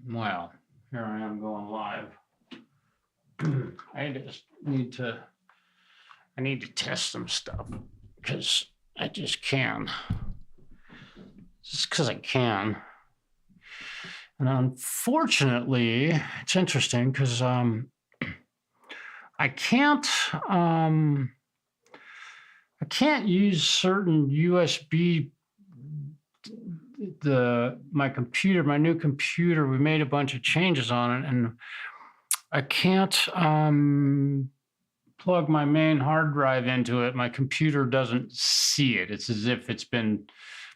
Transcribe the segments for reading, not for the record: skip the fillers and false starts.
Well, here I am going live. I just need to, I need to test some stuff because I just can. Just because I can. And unfortunately, it's interesting because I can't use certain USB my computer, my new computer. We made a bunch of changes on it, and I can't plug my main hard drive into it. My computer doesn't see it. It's as if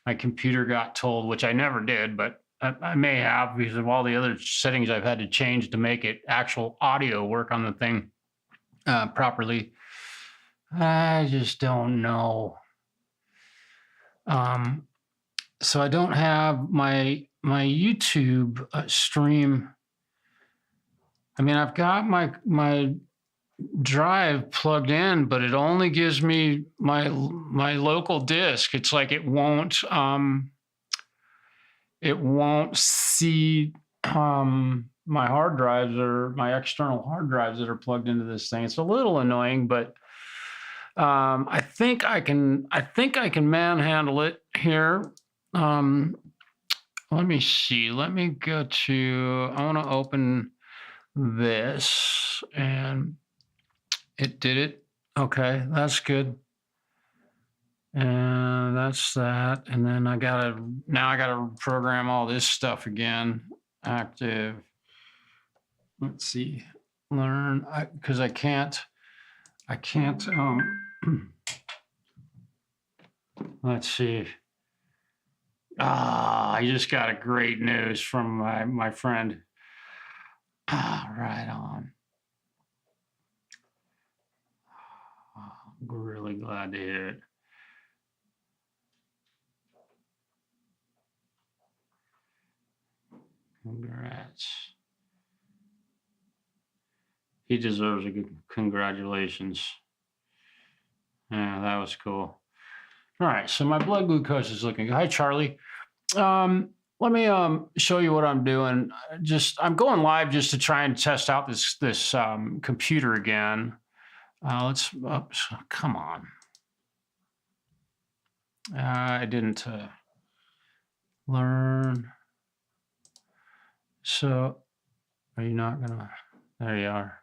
my computer got told, which I never did, but I may have because of all the other settings I've had to change to make it actual audio work on the thing properly. I just don't know. So I don't have my YouTube stream. I mean, I've got my drive plugged in, but it only gives me my local disk. It's like it won't see my hard drives or my external hard drives that are plugged into this thing. It's a little annoying, but I think I can manhandle it here. Let me see. Let me go to, I want to open this, and it did it. Okay, that's good. And that's that. And then now I gotta program all this stuff again. Active. Let's see. Learn, because I can't. Let's see. I just got a great news from my friend. Right on. I'm really glad to hear it. Congrats. He deserves a good congratulations. Yeah, that was cool. All right, so my blood glucose is looking good. Hi, Charlie. Let me show you what I'm doing. I'm going live just to try and test out this computer again. Come on. I didn't learn. So are you not gonna? There you are.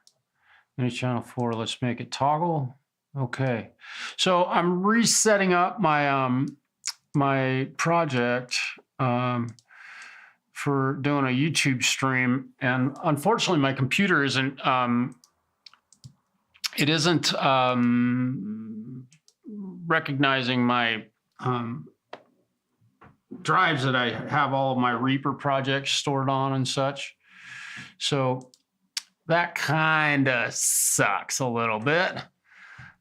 Mini channel 4. Let's make it toggle. Okay. So I'm resetting up my my project for doing a YouTube stream, and unfortunately my computer isn't recognizing my drives that I have all of my Reaper projects stored on and such. So that kind of sucks a little bit.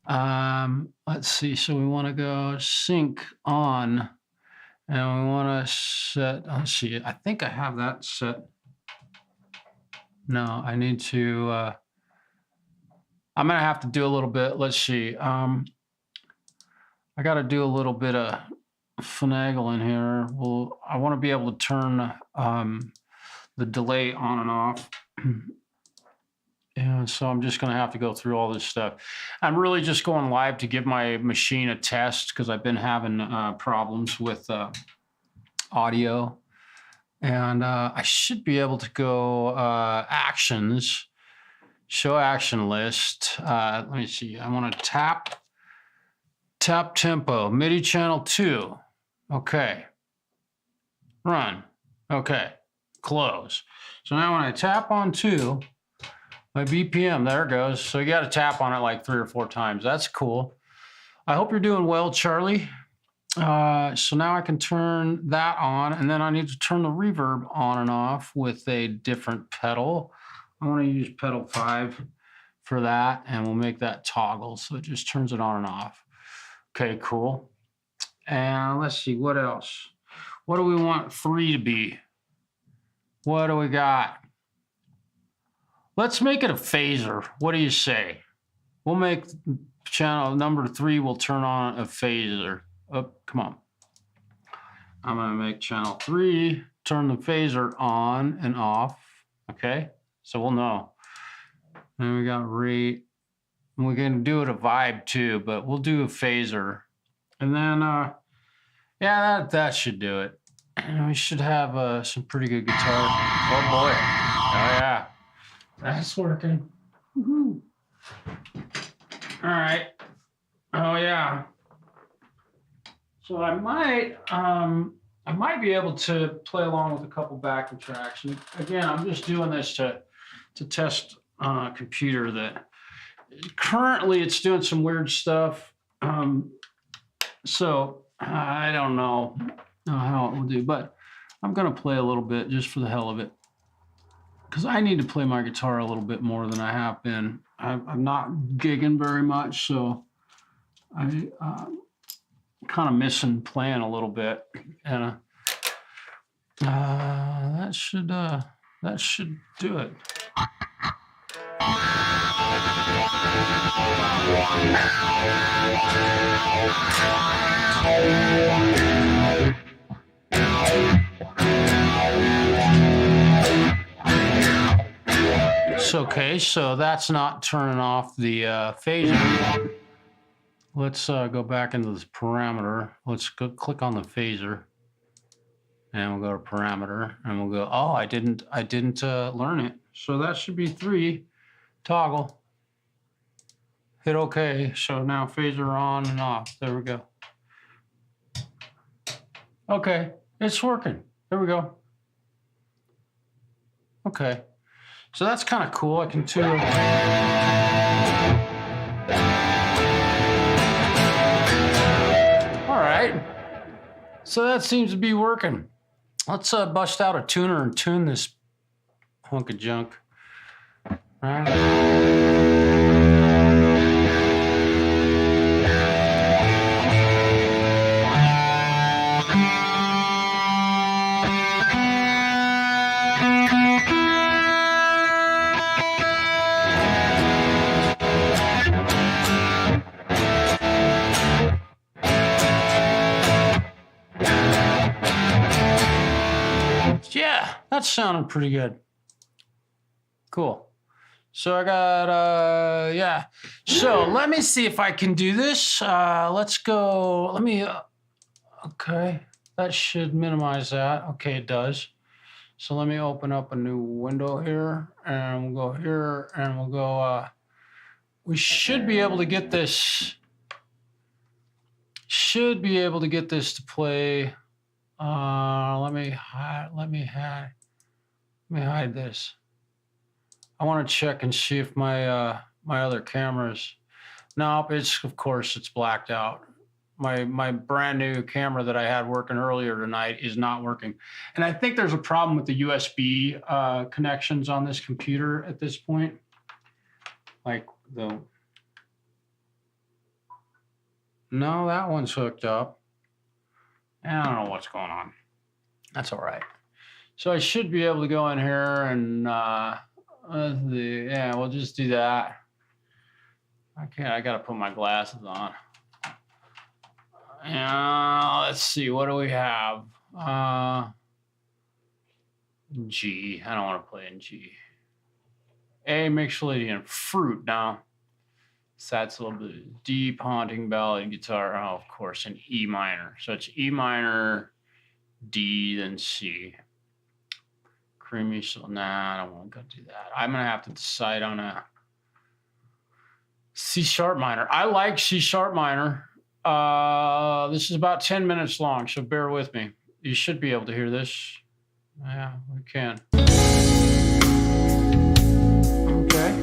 Let's see. So we want to go sync on, and we want to set, let's see, I think I have that set. No, I need to, I'm going to have to do a little bit. Let's see. I got to do a little bit of finagling here. Well, I want to be able to turn the delay on and off. And so I'm just going to have to go through all this stuff. I'm really just going live to give my machine a test because I've been having problems with audio. And I should be able to go actions, show action list. Let me see. I want to tap tempo, MIDI channel 2. Okay. Run. Okay. Close. So now when I tap on 2, my BPM, there it goes. So you got to tap on it like 3 or 4 times. That's cool. I hope you're doing well, Charlie. So now I can turn that on, and then I need to turn the reverb on and off with a different pedal. I want to use pedal 5 for that, and we'll make that toggle. So it just turns it on and off. Okay, cool. And let's see, what else? What do we want 3 to be? What do we got? Let's make it a phaser. What do you say? We'll make channel number 3, we'll turn on a phaser. Oh, come on. I'm gonna make channel 3 turn the phaser on and off. Okay, so we'll know. And we got rate. And we're gonna do it a vibe too, but we'll do a phaser. And then, yeah, that should do it. And we should have some pretty good guitar. Oh boy, oh yeah, that's working. Woohoo. All right, oh yeah. So I might be able to play along with a couple backing tracks. And again, I'm just doing this to test a computer that currently it's doing some weird stuff. So I don't know how it will do, but I'm gonna play a little bit just for the hell of it, because I need to play my guitar a little bit more than I have been. I'm not gigging very much, so I kind of missing playing a little bit, and that should do it. It's okay, so that's not turning off the phaser. Let's go back into this parameter. Let's go click on the phaser, and we'll go to parameter, and we'll go. Oh, I didn't learn it. So that should be 3. Toggle. Hit OK. So now phaser on and off. There we go. Okay, it's working. There we go. Okay, so that's kind of cool. I can too. So that seems to be working. Let's bust out a tuner and tune this hunk of junk. All right. Yeah, that's sounding pretty good. Cool. So I got, yeah. So let me see if I can do this. Let's go, okay. That should minimize that. Okay, it does. So let me open up a new window here, and we'll go here, and we'll go, we should be able to get this, to play. Let me hide this. I want to check and see if my my other cameras. Nope, of course it's blacked out. My brand new camera that I had working earlier tonight is not working, and I think there's a problem with the USB connections on this computer at this point. Like no, that one's hooked up. I don't know what's going on. That's all right. So I should be able to go in here and yeah, we'll just do that. I gotta put my glasses on. Let's see, what do we have? G. I don't want to play in G. A Mixolydian fruit now. So that's a little bit deep, haunting ballad guitar. Oh, of course, an E minor. So it's E minor, D, then C. Creamy, so nah, I don't want to go do that. I'm gonna have to decide on a C sharp minor. I like C sharp minor. This is about 10 minutes long, so bear with me. You should be able to hear this. Yeah, we can. Okay.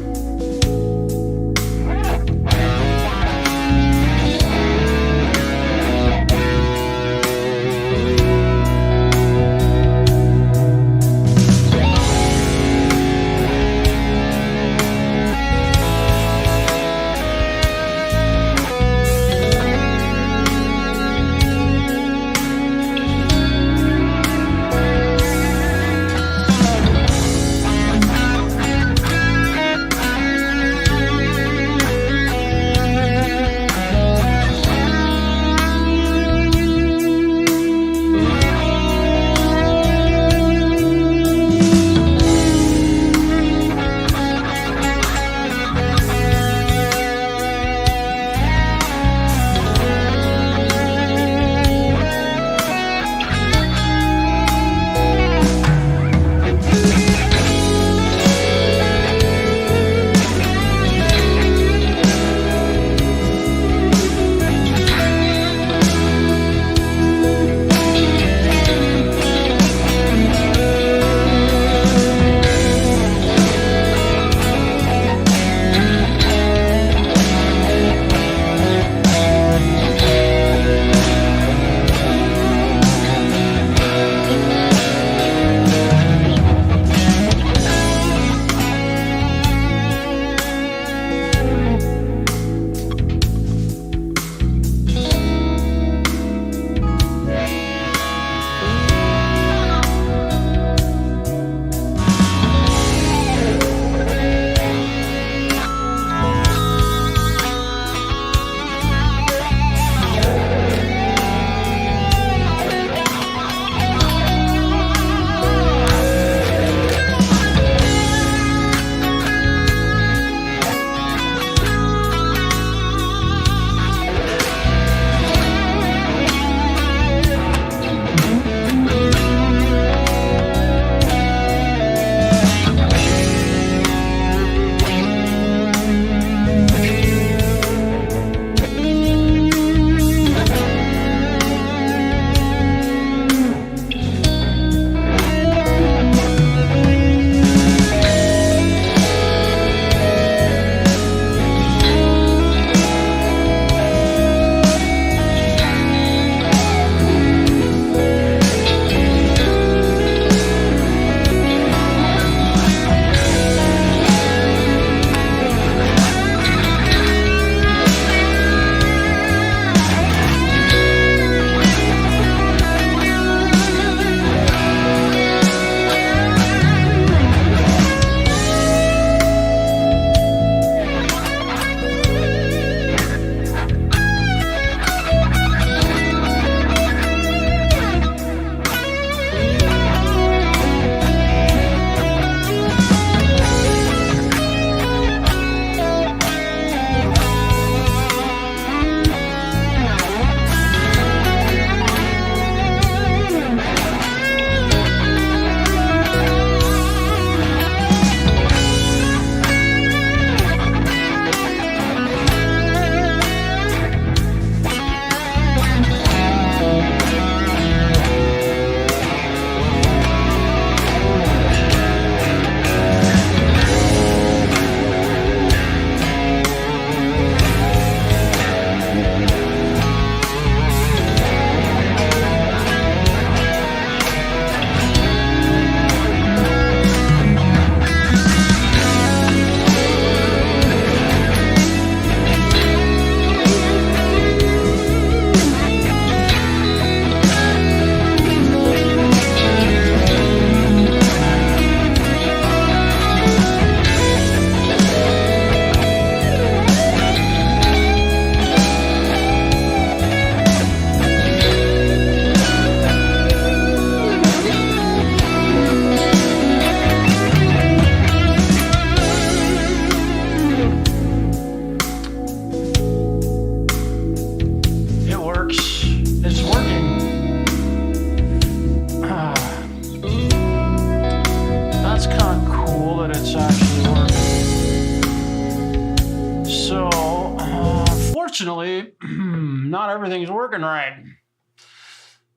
unfortunately, not everything's working right.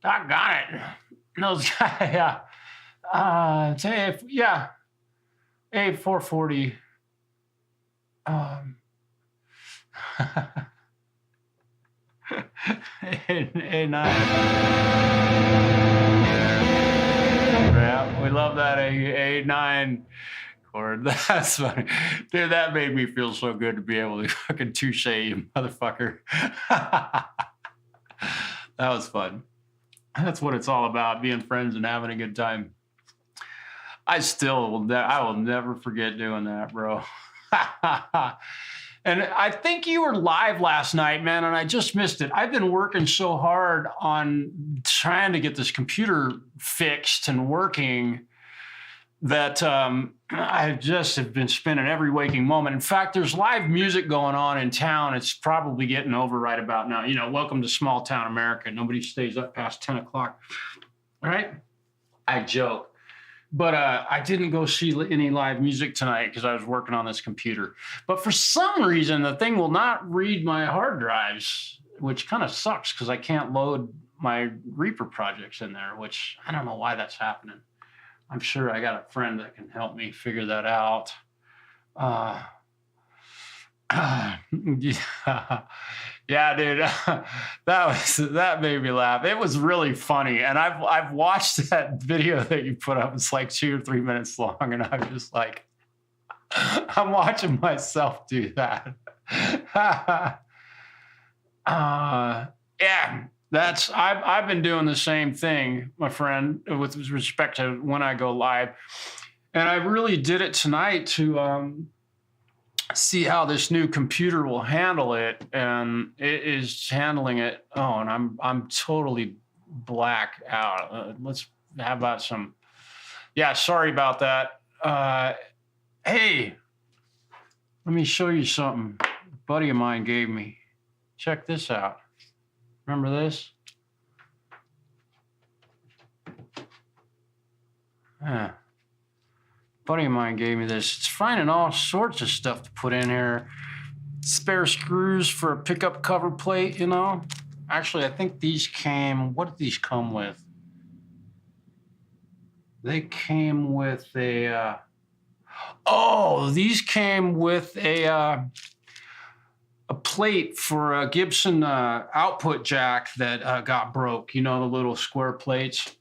Doggone it. Those guys, yeah. Yeah. A440. A9. Yeah, we love that A9 chord. That's funny. Dude, that made me feel so good to be able to fucking touche you, motherfucker. That was fun. That's what it's all about, being friends and having a good time. I will never forget doing that, bro. And I think you were live last night, man, and I just missed it. I've been working so hard on trying to get this computer fixed and working that I just have been spending every waking moment. In fact, there's live music going on in town. It's probably getting over right about now. You know, welcome to small town America. Nobody stays up past 10 o'clock. All right? I joke. But I didn't go see any live music tonight because I was working on this computer. But for some reason, the thing will not read my hard drives, which kind of sucks because I can't load my Reaper projects in there, which I don't know why that's happening. I'm sure I got a friend that can help me figure that out. Yeah, dude, that made me laugh. It was really funny, and I've watched that video that you put up. It's like 2 or 3 minutes long, and I'm just like, I'm watching myself do that. Yeah, I've been doing the same thing, my friend, with respect to when I go live, and I really did it tonight to see how this new computer will handle it, and it is handling it. Oh, and I'm totally black out. How about some? Yeah, sorry about that. Hey, let me show you something a buddy of mine gave me. Check this out. Remember this? Yeah. Buddy of mine gave me this. It's finding all sorts of stuff to put in here. Spare screws for a pickup cover plate, you know? Actually, I think these came, what did these come with? They came with a, these came with a plate for a Gibson output jack that got broke, you know, the little square plates.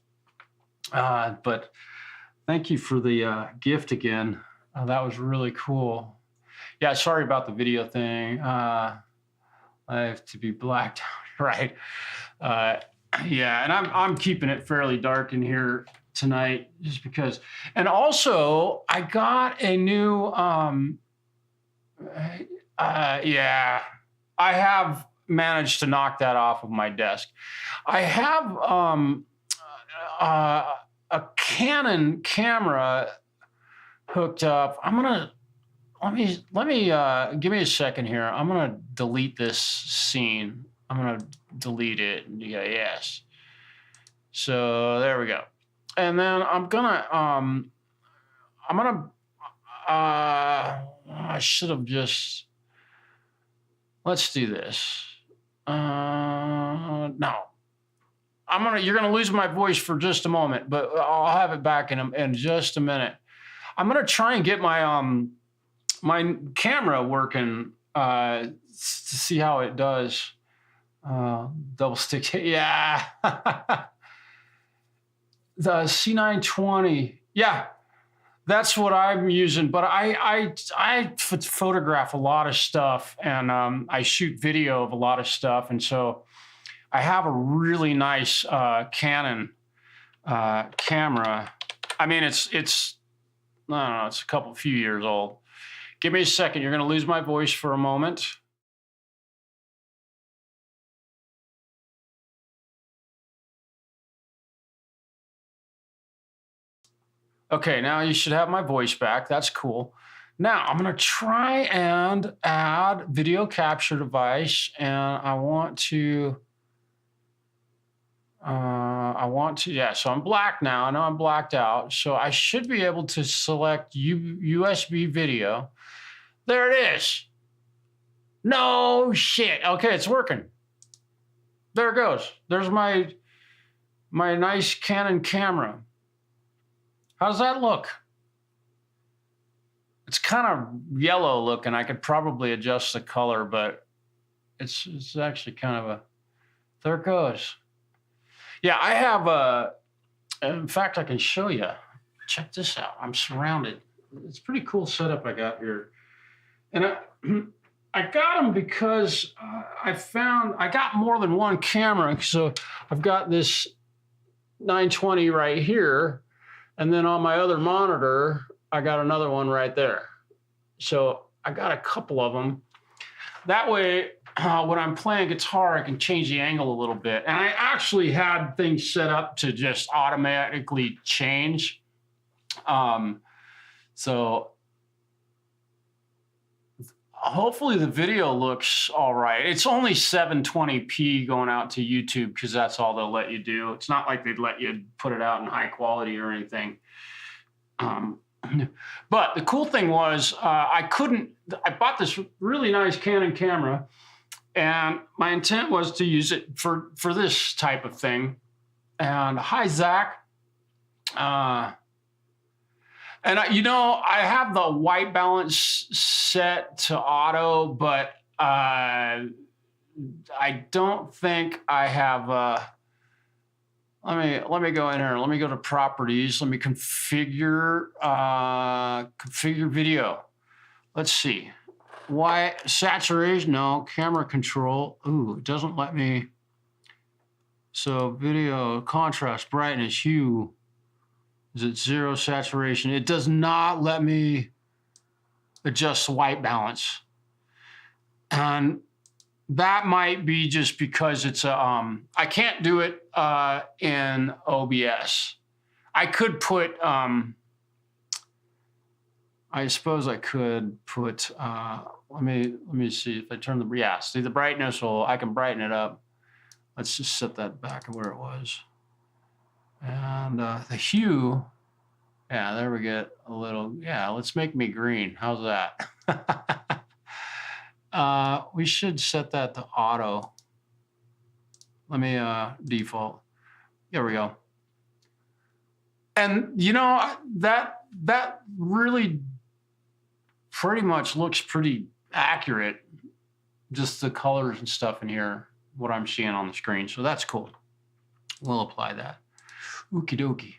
But thank you for the gift again. That was really cool. Yeah, sorry about the video thing. I have to be blacked out, right? Yeah, and I'm keeping it fairly dark in here tonight just because. And also, I got a new, yeah, I have managed to knock that off of my desk. I have a Canon camera hooked up. Let me give me a second here. I'm gonna delete this scene. I'm gonna delete it. Yeah, yes. So there we go. And then I should have just, let's do this. No. You're gonna lose my voice for just a moment, but I'll have it back in just a minute. I'm gonna try and get my my camera working to see how it does. Double stick, yeah. The C920, yeah, that's what I'm using. But I photograph a lot of stuff, and I shoot video of a lot of stuff, and so I have a really nice Canon camera. I mean, it's I don't know, it's a few years old. Give me a second. You're going to lose my voice for a moment. Okay, now you should have my voice back. That's cool. Now I'm going to try and add video capture device, and I want to, yeah, so I'm black now. I know I'm blacked out. So I should be able to select USB video. There it is. No shit. Okay, it's working. There it goes. There's my nice Canon camera. How's that look? It's kind of yellow looking. I could probably adjust the color, but it's actually kind of a, there it goes. Yeah, I have in fact, I can show you. Check this out. I'm surrounded. It's a pretty cool setup I got here. And I got them because I got more than one camera. So I've got this 920 right here. And then on my other monitor, I got another one right there. So I got a couple of them. That way, when I'm playing guitar, I can change the angle a little bit. And I actually had things set up to just automatically change. So hopefully the video looks all right. It's only 720p going out to YouTube because that's all they'll let you do. It's not like they'd let you put it out in high quality or anything. But the cool thing was I bought this really nice Canon camera, and my intent was to use it for this type of thing. And hi, Zach. And I have the white balance set to auto, but I don't think I have. Let me go in here. Let me go to properties. Let me configure video. Let's see. Why saturation? No, camera control. Ooh, it doesn't let me. So video, contrast, brightness, hue. Is it 0 saturation? It does not let me adjust the white balance. And that might be just because it's I can't do it in OBS. I could put, I suppose I could put, let me see if I turn see the brightness, I can brighten it up. Let's just set that back to where it was. And the hue, yeah, there we get a little, yeah, let's make me green. How's that? We should set that to auto. Let me default. There we go. And that really pretty much looks pretty accurate. Just the colors and stuff in here, what I'm seeing on the screen. So that's cool. We'll apply that. Okie dokie.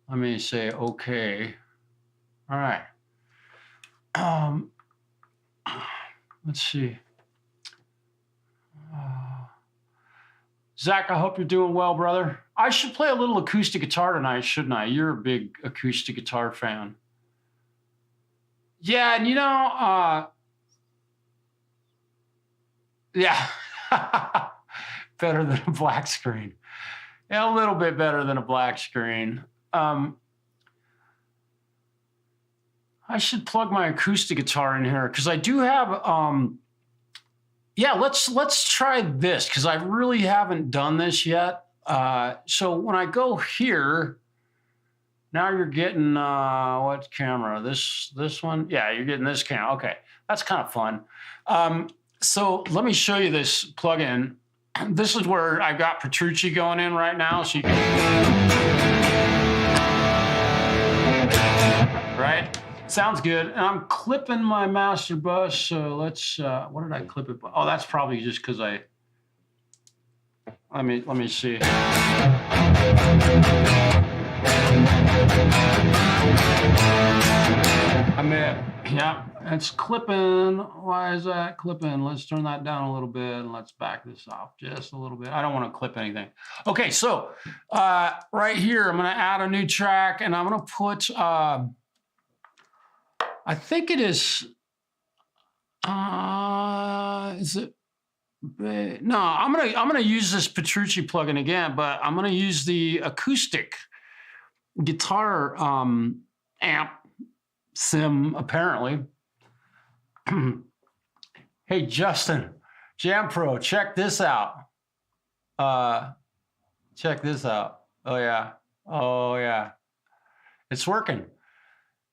Let me say okay. All right. Let's see. Zach, I hope you're doing well, brother. I should play a little acoustic guitar tonight, shouldn't I? You're a big acoustic guitar fan. Yeah, and yeah. Better than a black screen. Yeah, a little bit better than a black screen. I should plug my acoustic guitar in here because I do have, yeah, let's try this because I really haven't done this yet. So when I go here, now you're getting, what camera? This one? Yeah, you're getting this camera. Okay, that's kind of fun. So let me show you this plugin. This is where I've got Petrucci going in right now. So you can, right? Sounds good. And I'm clipping my master bus. So let's, what did I clip it by? Oh, that's probably just because let me see. Yeah, it's clipping. Why is that clipping? Let's turn that down a little bit and let's back this off just a little bit. I don't want to clip anything. Okay, so right here, I'm going to add a new track and I'm going to put, I think it is it? No, I'm gonna use this Petrucci plugin again, but I'm gonna use the acoustic guitar amp sim apparently. Hey Justin, Jam Pro, check this out. Check this out. Oh yeah, it's working.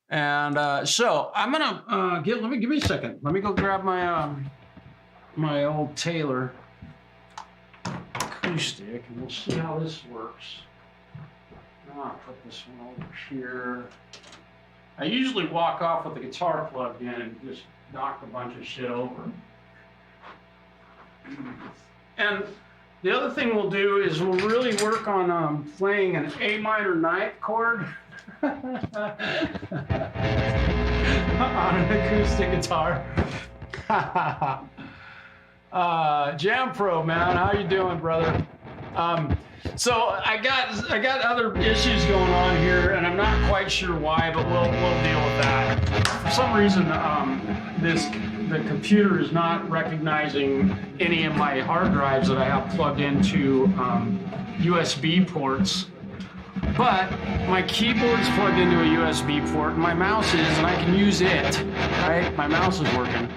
And so I'm gonna give me a second. Let me go grab my my old Taylor acoustic, and we'll see how this works. I'll put this one over here. I usually walk off with the guitar plugged in and just knock a bunch of shit over. And the other thing we'll do is we'll really work on playing an A minor ninth chord on an acoustic guitar. Jam Pro, man, how you doing, brother? So I got other issues going on here, and I'm not quite sure why, but we'll deal with that. For some reason, the computer is not recognizing any of my hard drives that I have plugged into USB ports. But my keyboard's plugged into a USB port, and my mouse is, and I can use it, right? My mouse is working.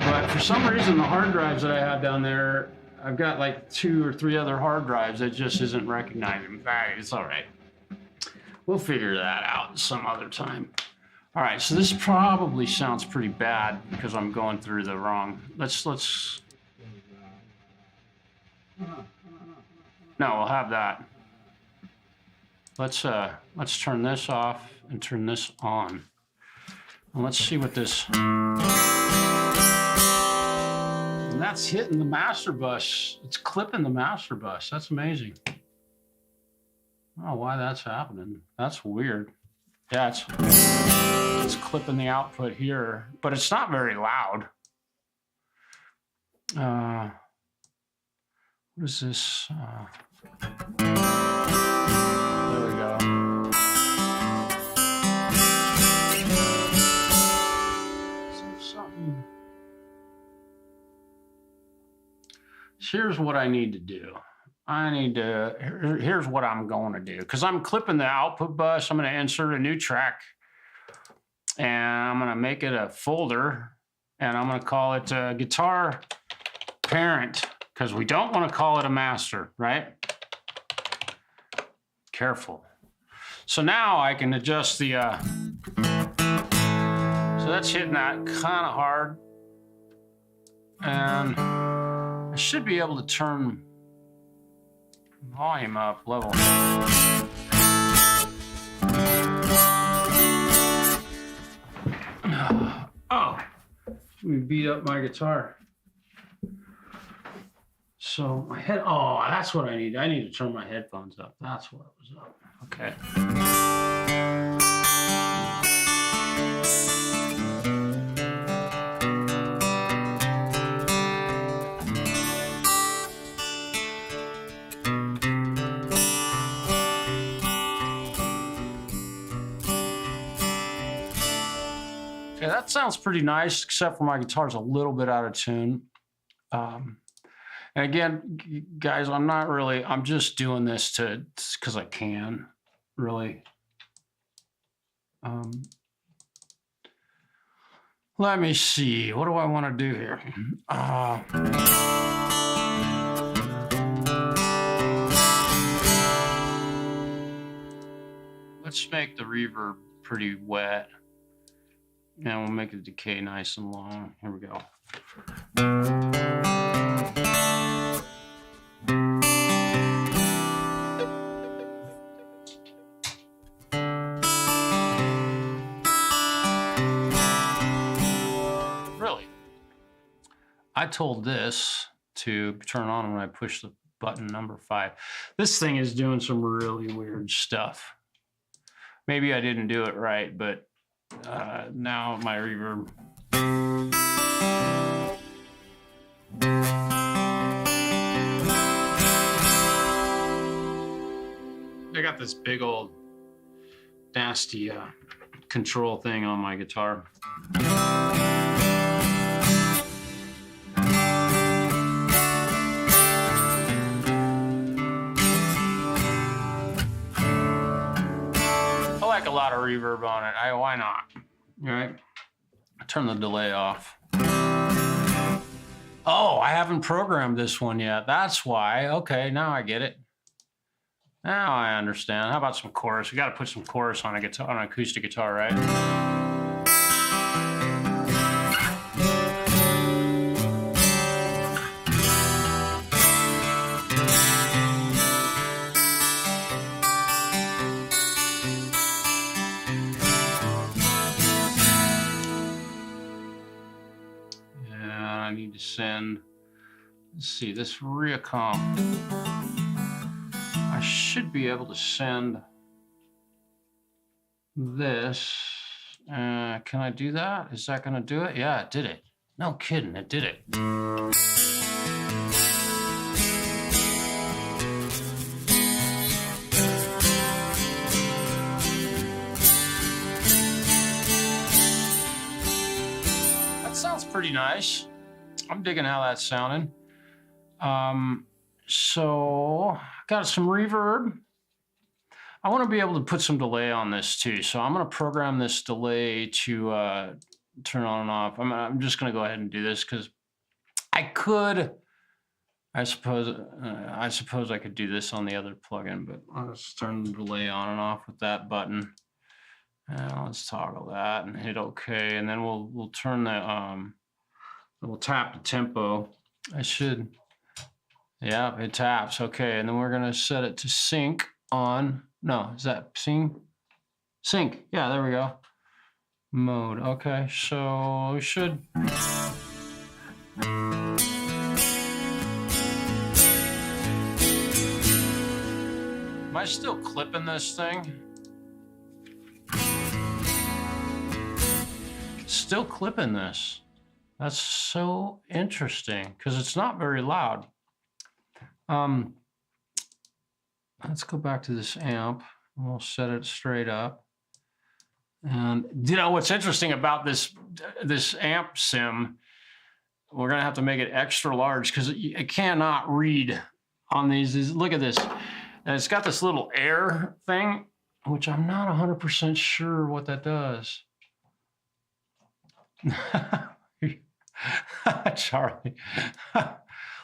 But for some reason, the hard drives that I have down there, I've got like 2 or 3 other hard drives that just isn't recognizing. It's all right. We'll figure that out some other time. All right, so this probably sounds pretty bad because I'm going through the wrong. Let's. No, we'll have that. Let's turn this off and turn this on. And let's see what this. And that's hitting the master bus. It's clipping the master bus. That's amazing. I don't know why that's happening. That's weird. Yeah, it's clipping the output here, but it's not very loud. What is this? There we go. Is there something? Here's what I need to do. Here's what I'm going to do. Because I'm clipping the output bus, I'm going to insert a new track. And I'm going to make it a folder. And I'm going to call it Guitar Parent. Because we don't want to call it a master, right? Careful. So now I can adjust the... So that's hitting that kind of hard. And I should be able to turn volume up, level. Oh, we beat up my guitar. So my head, oh, that's what I need. I need to turn my headphones up. That's what was up. Okay. Okay, that sounds pretty nice, except for my guitar's a little bit out of tune. And again, guys, I'm just doing this because I can, really. Let me see, what do I want to do here? Let's make the reverb pretty wet. And we'll make the decay nice and long. Here we go. Really? I told this to turn on when I push the button number 5. This thing is doing some really weird stuff. Maybe I didn't do it right, but now my reverb. I got this big old nasty control thing on my guitar. I like a lot of reverb on it. Why not? All right. Turn the delay off. Oh, I haven't programmed this one yet. That's why. Okay, now I get it. Now I understand. How about some chorus? We got to put some chorus on a guitar, on an acoustic guitar, right? need to send. Let's see, this Reacomp. I should be able to send this. Can I do that? Is that gonna do it? Yeah, it did it. No kidding, it did it. That sounds pretty nice. I'm digging how that's sounding. So got some reverb. I want to be able to put some delay on this too. So I'm going to program this delay to turn on and off. I'm just going to go ahead and do this because I could, I suppose I could do this on the other plugin, but let's turn the delay on and off with that button. And let's toggle that and hit OK. And then we'll turn the, we'll tap the tempo. I should, yeah, it taps. Okay. And then we're going to set it to sync on. No, is that sync? Sync. Yeah, there we go. Mode. Okay, so we should. Am I still clipping this thing? Still clipping this. That's so interesting because it's not very loud. Let's go back to this amp and we'll set it straight up. And you know what's interesting about this amp sim, we're gonna have to make it extra large because it cannot read on these. Look at this. And it's got this little air thing, which I'm not 100% sure what that does. Charlie.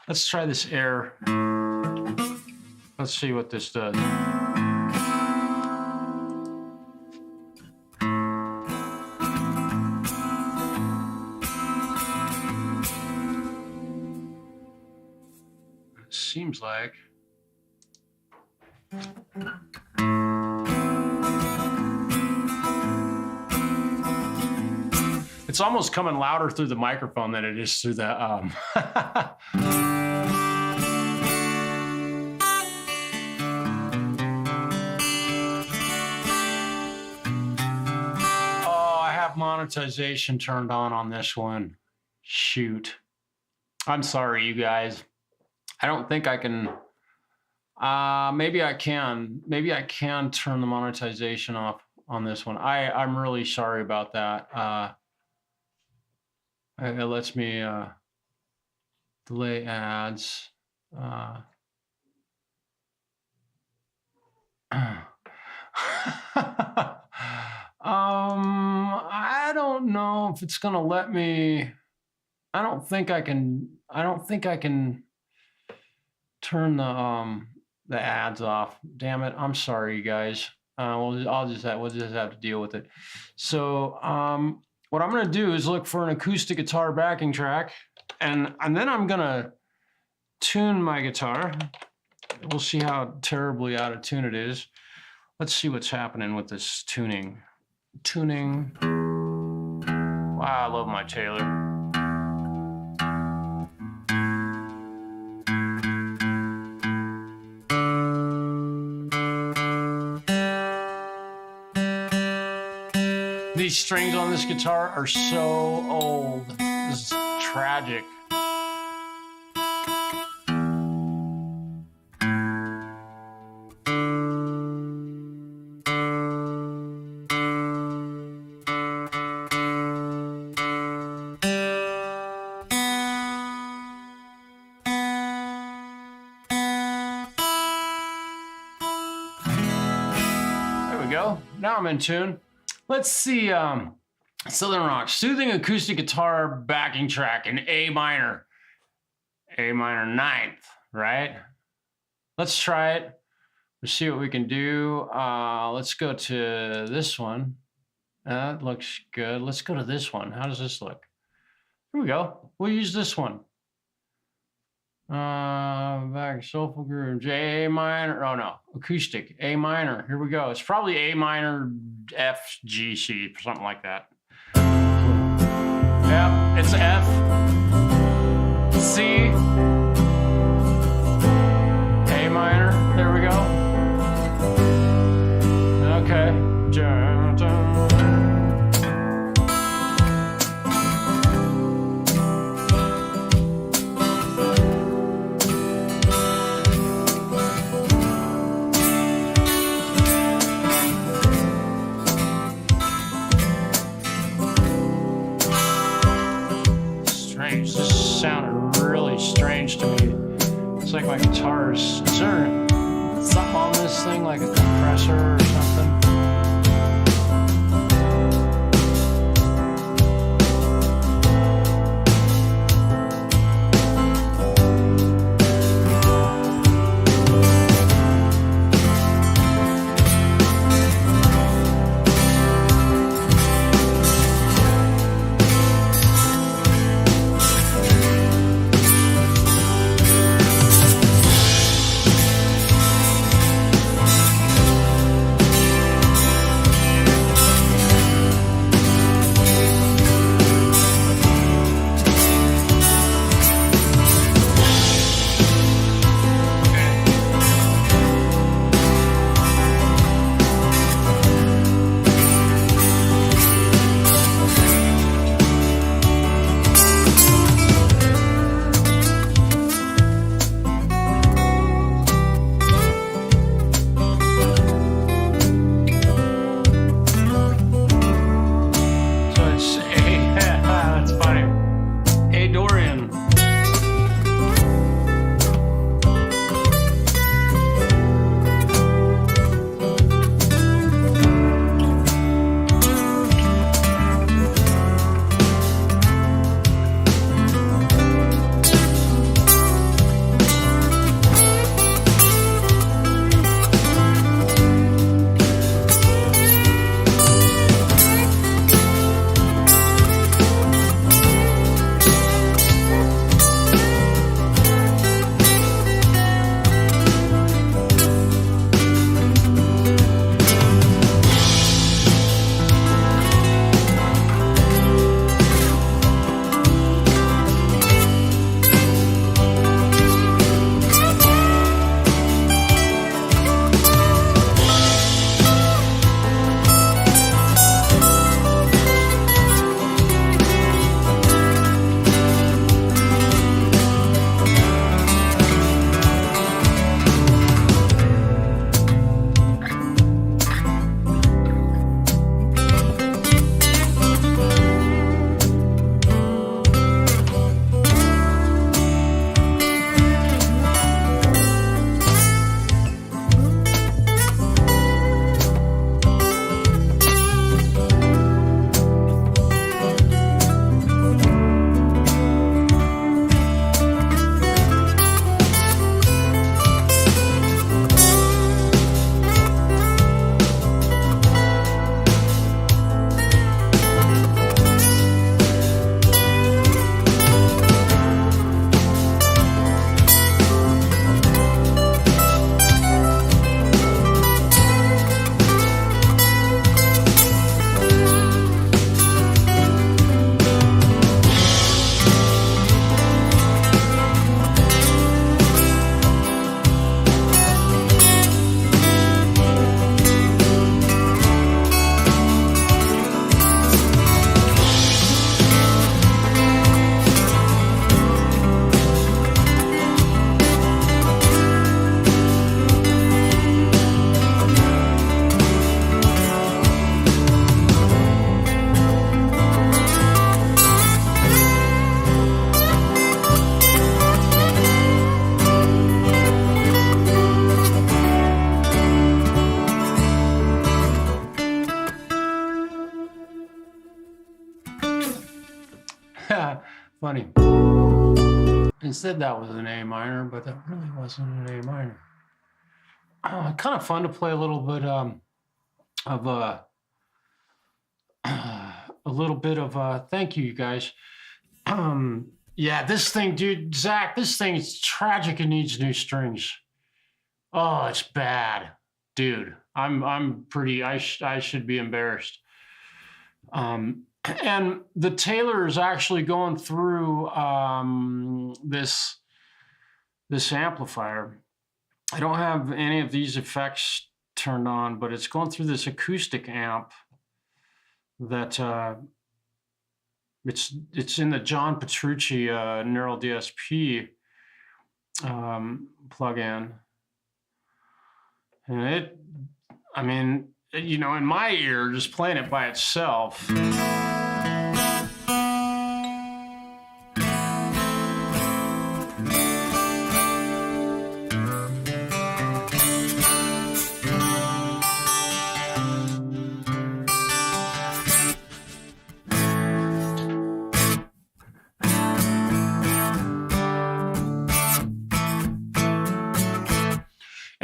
Let's try this air. Let's see what this does. It seems like. It's almost coming louder through the microphone than it is through the monetization turned on this one. Shoot. I'm sorry, you guys. I don't think I can. Maybe I can. Maybe I can turn the monetization off on this one. I'm really sorry about that. It lets me delay ads. I don't know if it's gonna let me. I don't think I can turn the ads off. Damn it! I'm sorry, you guys. We'll just have to deal with it. So what I'm gonna do is look for an acoustic guitar backing track, and then I'm gonna tune my guitar. We'll see how terribly out of tune it is. Let's see what's happening with this tuning. Wow, I love my Taylor. These strings on this guitar are so old. This is tragic. Now I'm in tune. Let's see, Southern Rock, soothing acoustic guitar backing track in A minor ninth, right? Let's try it. Let's see what we can do. Let's go to this one. That looks good. Let's go to this one. How does this look? Here we go. We'll use this one. Back soulful groove, A minor. Oh no, acoustic A minor. Here we go. It's probably A minor, F, G, C, something like that. Yep, it's F. C, A minor, there we go. Okay. Dun, dun. Strange, this sounded really strange to me. It's like my guitar's, is there something on this thing, like a compressor or something? Funny. It said that was an A minor, but that really wasn't an A minor. Kind of fun to play a little bit of a little bit of thank you guys. Yeah, this thing, dude, Zach, this thing is tragic. It needs new strings. Oh, it's bad, dude. I'm pretty. I should be embarrassed. And the Taylor is actually going through this amplifier. I don't have any of these effects turned on, but it's going through this acoustic amp that it's in the John Petrucci Neural DSP plugin, and I mean, you know, in my ear, just playing it by itself.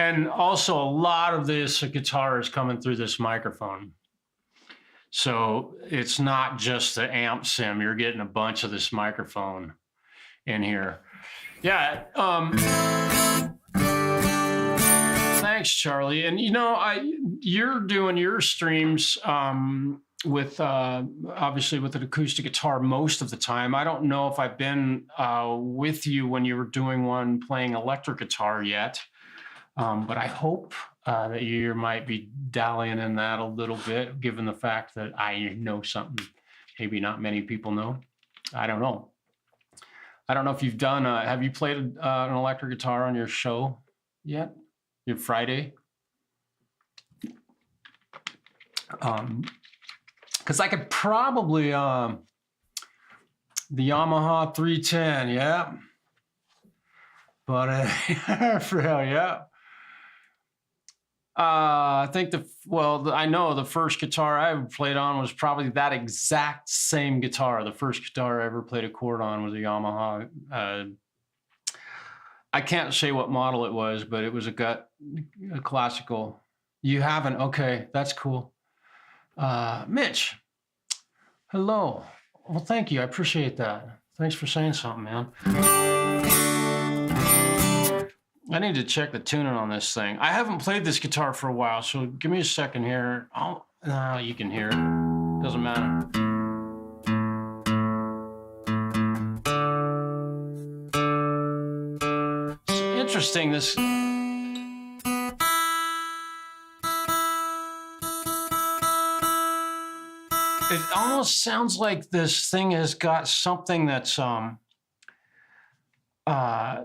And also a lot of this guitar is coming through this microphone. So it's not just the amp sim, you're getting a bunch of this microphone in here. Yeah. Thanks, Charlie. And you know, you're doing your streams with obviously with an acoustic guitar most of the time. I don't know if I've been with you when you were doing one playing electric guitar yet. But I hope that you might be dallying in that a little bit, given the fact that I know something maybe not many people know. I don't know. I don't know if you've done, have you played an electric guitar on your show yet? Your Friday? Because I could probably, the Yamaha 310, yeah. But, for hell, yeah. I think I know the first guitar I ever played on was probably that exact same guitar. The first guitar I ever played a chord on was a Yamaha. I can't say what model it was, but it was a classical. You haven't? Okay, that's cool. Mitch, hello. Well, thank you. I appreciate that. Thanks for saying something, man. I need to check the tuning on this thing. I haven't played this guitar for a while, so give me a second here. You can hear it. Doesn't matter. It's interesting, this... It almost sounds like this thing has got something that's...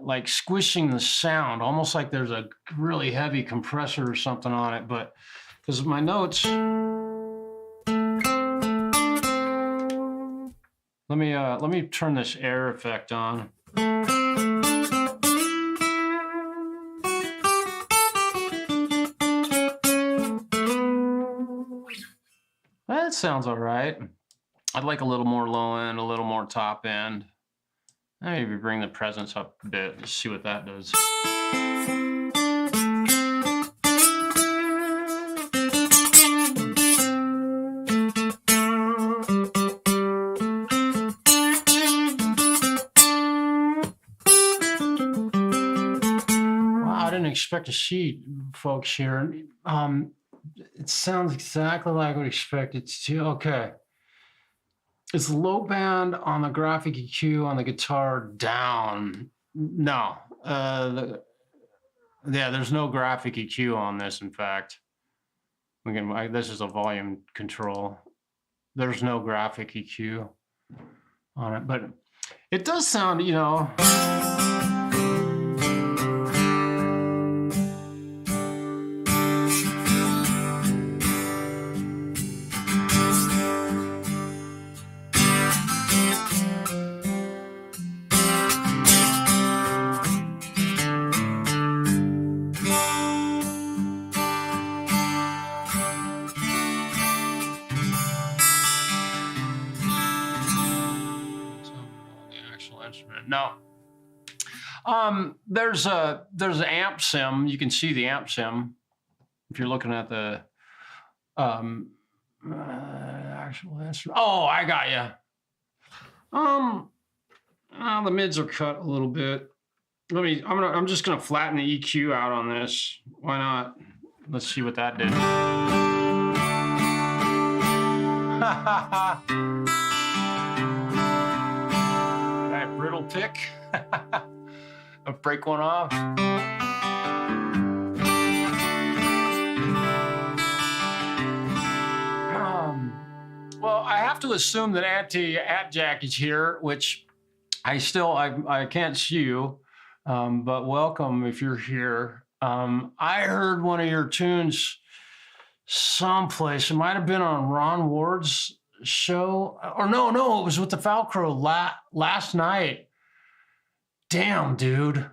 like squishing the sound, almost like there's a really heavy compressor or something on it, but because of my notes. Let me turn this air effect on. That sounds all right. I'd like a little more low end, a little more top end. Maybe bring the presence up a bit, just see what that does. Wow, I didn't expect to see folks here. It sounds exactly like I would expect it to. Okay. Is low band on the graphic EQ on the guitar down? No. Yeah, there's no graphic EQ on this, in fact. This is a volume control. There's no graphic EQ on it, but it does sound, you know... No. There's an amp sim. You can see the amp sim if you're looking at the actual instrument. Oh, I got you. The mids are cut a little bit. I'm just gonna flatten the EQ out on this. Why not? Let's see what that did. riddle pick. I'll break one off. Well, I have to assume that Auntie Jack is here, which I can't see you, but welcome if you're here. I heard one of your tunes someplace. It might have been on Ron Ward's show, or no, it was with the Falcro last night. Damn, dude.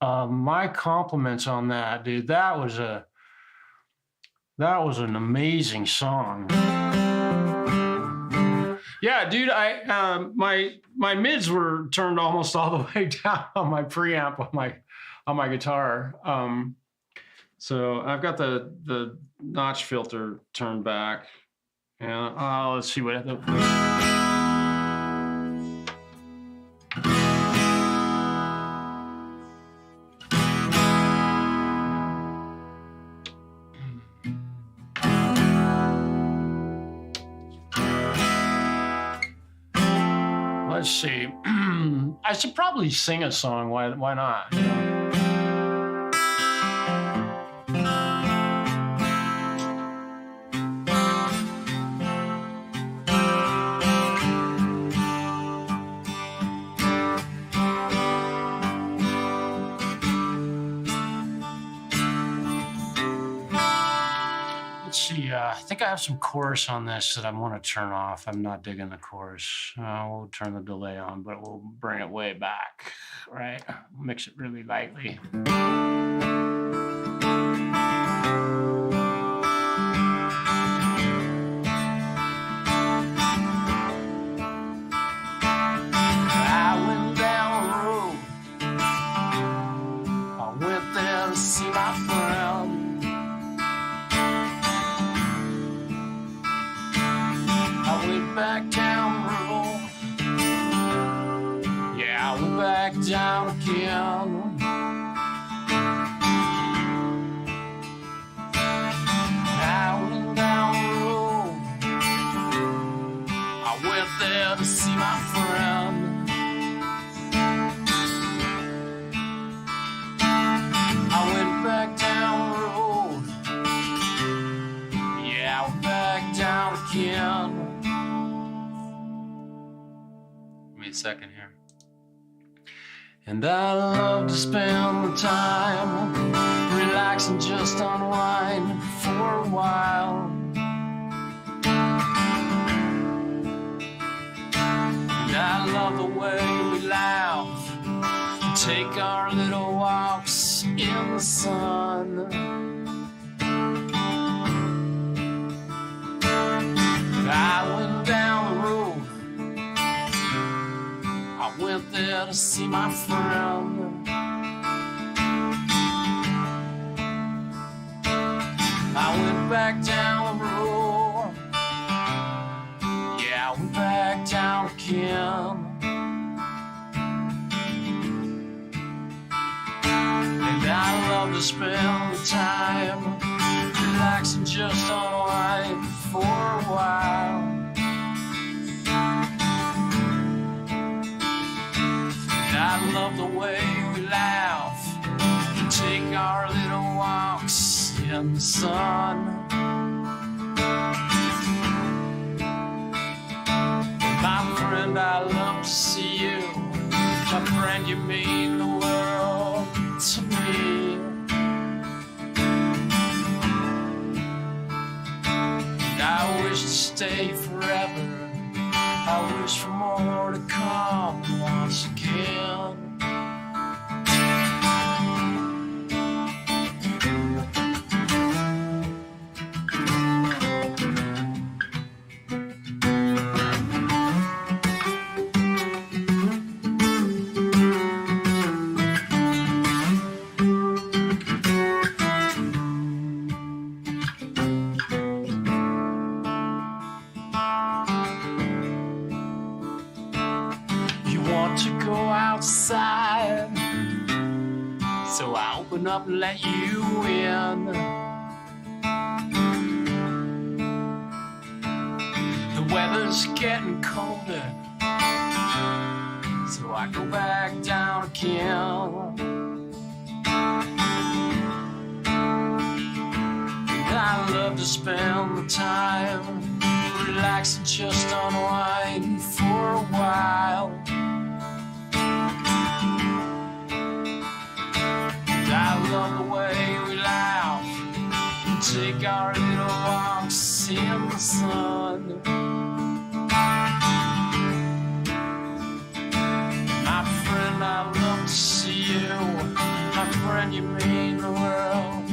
My compliments on that, dude. That was an amazing song. Yeah, dude. My mids were turned almost all the way down on my preamp on my guitar. So I've got the notch filter turned back, and let's see what. Let's see. I should probably sing a song. Why not? You know? Let's see. I think I have some chorus on this that I want to turn off. I'm not digging the chorus. We'll turn the delay on, but we'll bring it way back. Right? Mix it really lightly. I went down the road. I went there to see my friend. Back down the road. Yeah, I went back down again. I went down the road. I went there to see my friend. I went back down the road. Yeah, I went back down again. A second here. And I love to spend the time relaxing, just unwind for a while. And I love the way we laugh and take our little walks in the sun. I went down the road. I went there to see my friend. I went back down the road. Yeah, I went back down again. And I love to spend the time relaxing, just unwind for a while. I love the way we laugh and take our little walks in the sun. My friend, I love to see you. My friend, you mean the world to me. And I wish to stay forever. I wish for more to come once again. To go outside, so I open up and let you in. The weather's getting colder, So I go back down again. And I love to spend the time relax and just unwind for a while. And I love the way we laugh and take our little walks in the sun. My friend, I love to see you. My friend, you mean the world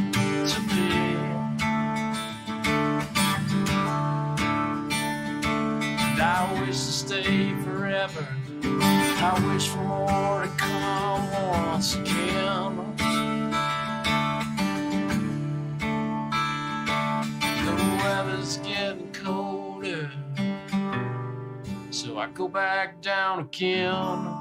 to me. And I wish to stay forever. I wish for more to come once again. The weather's getting colder, so I go back down again.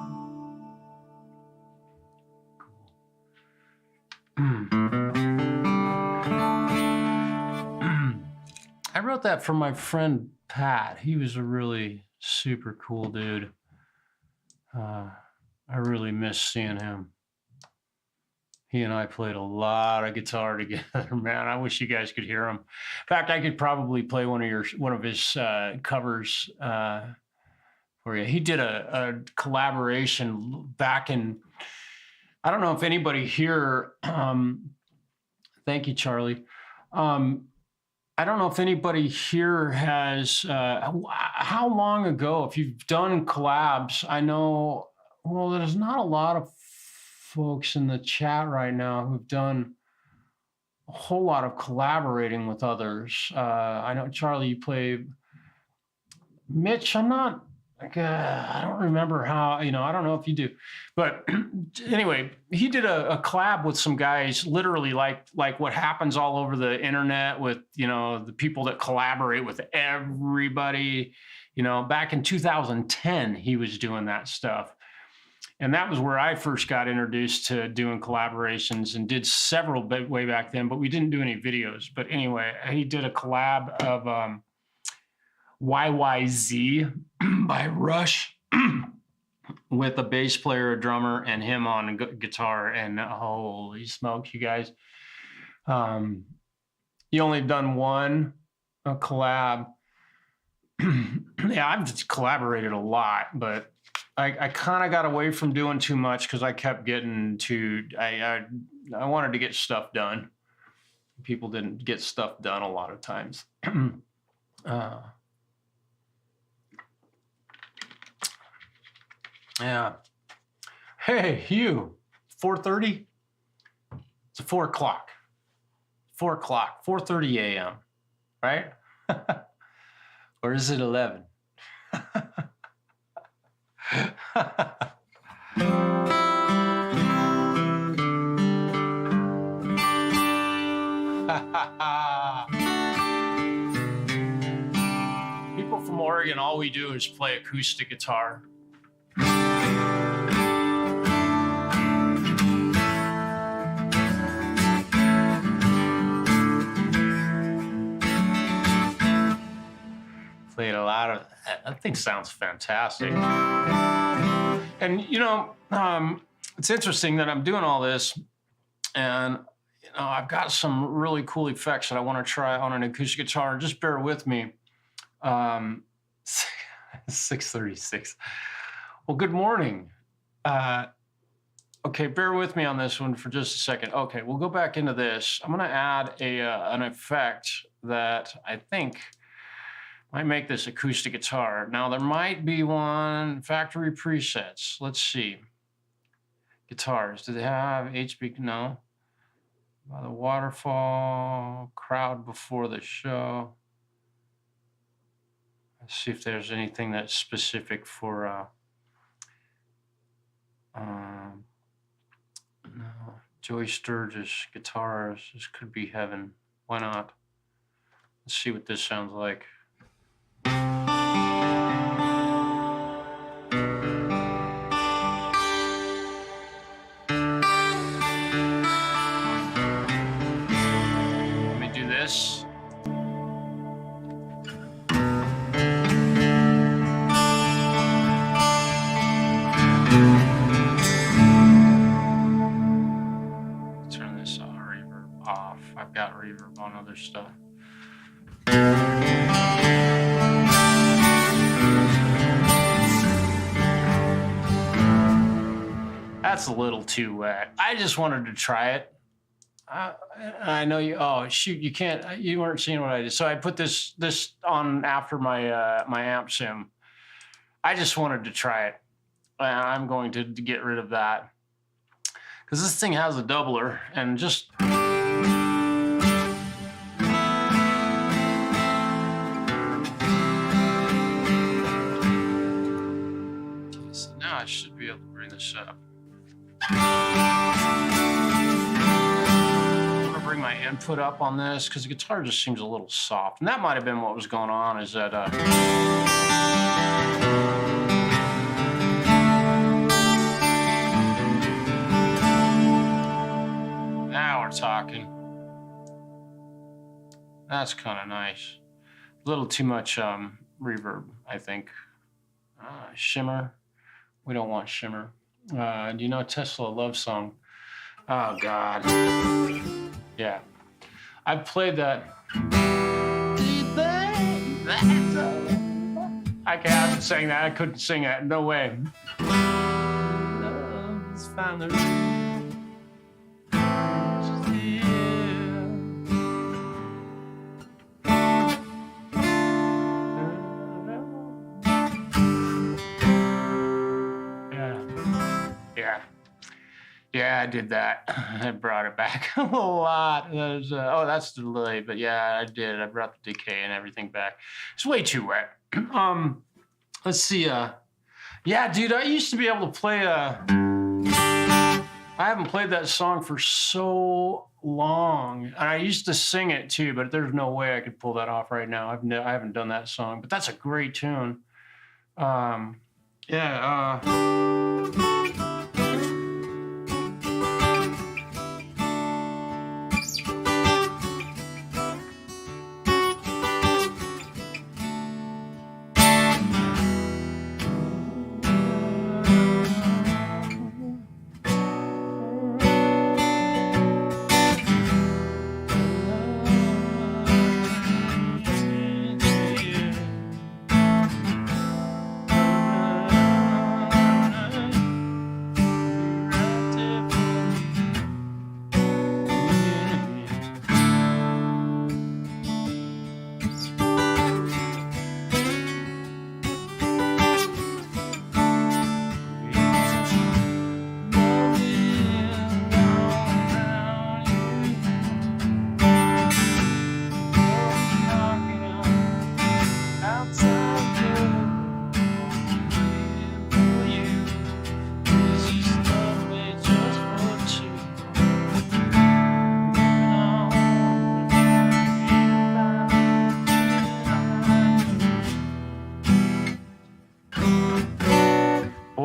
I wrote that for my friend Pat. He was a really super cool dude. I really miss seeing him. He and I played a lot of guitar together, man. I wish you guys could hear him. In fact, I could probably play one of his covers for you. He did a collaboration back in. I don't know if anybody here. Thank you, Charlie. I don't know if anybody here has. How long ago? If you've done collabs, I know. Well, there's not a lot of folks in the chat right now who've done a whole lot of collaborating with others. I know, Charlie, you play. Mitch, I'm not. I don't remember how, I don't know if you do, but anyway, he did a collab with some guys, literally like what happens all over the internet with, the people that collaborate with everybody, back in 2010, he was doing that stuff. And that was where I first got introduced to doing collaborations and did several way back then, but we didn't do any videos. But anyway, he did a collab of YYZ by Rush with a bass player, a drummer, and him on guitar. And holy smokes, you guys. You only done one collab. Yeah, I've just collaborated a lot, but I kind of got away from doing too much because I kept getting I wanted to get stuff done. People didn't get stuff done a lot of times. Yeah. Hey, Hugh, 4:30? It's 4 o'clock. 4 o'clock, 4:30 a.m., right? Or is it 11? People from Oregon, all we do is play acoustic guitar. Played a lot of that thing sounds fantastic. And it's interesting that I'm doing all this, and I've got some really cool effects that I want to try on an acoustic guitar. Just bear with me. 6:36. Well, good morning. Okay, bear with me on this one for just a second. Okay, we'll go back into this. I'm going to add an effect that I think might make this acoustic guitar. Now, there might be one factory presets. Let's see. Guitars. Do they have HB? No. By the waterfall, crowd before the show. Let's see if there's anything that's specific for no. Joey Sturgis guitars. This could be heaven. Why not? Let's see what this sounds like. Let me do this. reverb on other stuff. That's a little too wet. I just wanted to try it. I know you. Oh shoot, you can't. You weren't seeing what I did. So I put this on after my my amp sim. I just wanted to try it. I'm going to get rid of that because this thing has a doubler and just. So now I should be able to bring this up. I'm gonna bring my input up on this because the guitar just seems a little soft, and that might have been what was going on. Is that now we're talking. That's kind of nice. A little too much reverb, I think. Shimmer. We don't want shimmer. Do you know Tesla Love Song? Oh, God. Yeah. I've played that. I can't sing that. I couldn't sing that. No way. Love's finally. Yeah, I did that. I brought it back a lot. Oh, that's the delay, but yeah, I did. I brought the decay and everything back. It's way too wet. Let's see. Yeah, dude, I used to be able to play. I haven't played that song for so long, and I used to sing it too. But there's no way I could pull that off right now. I haven't done that song, but that's a great tune. Yeah.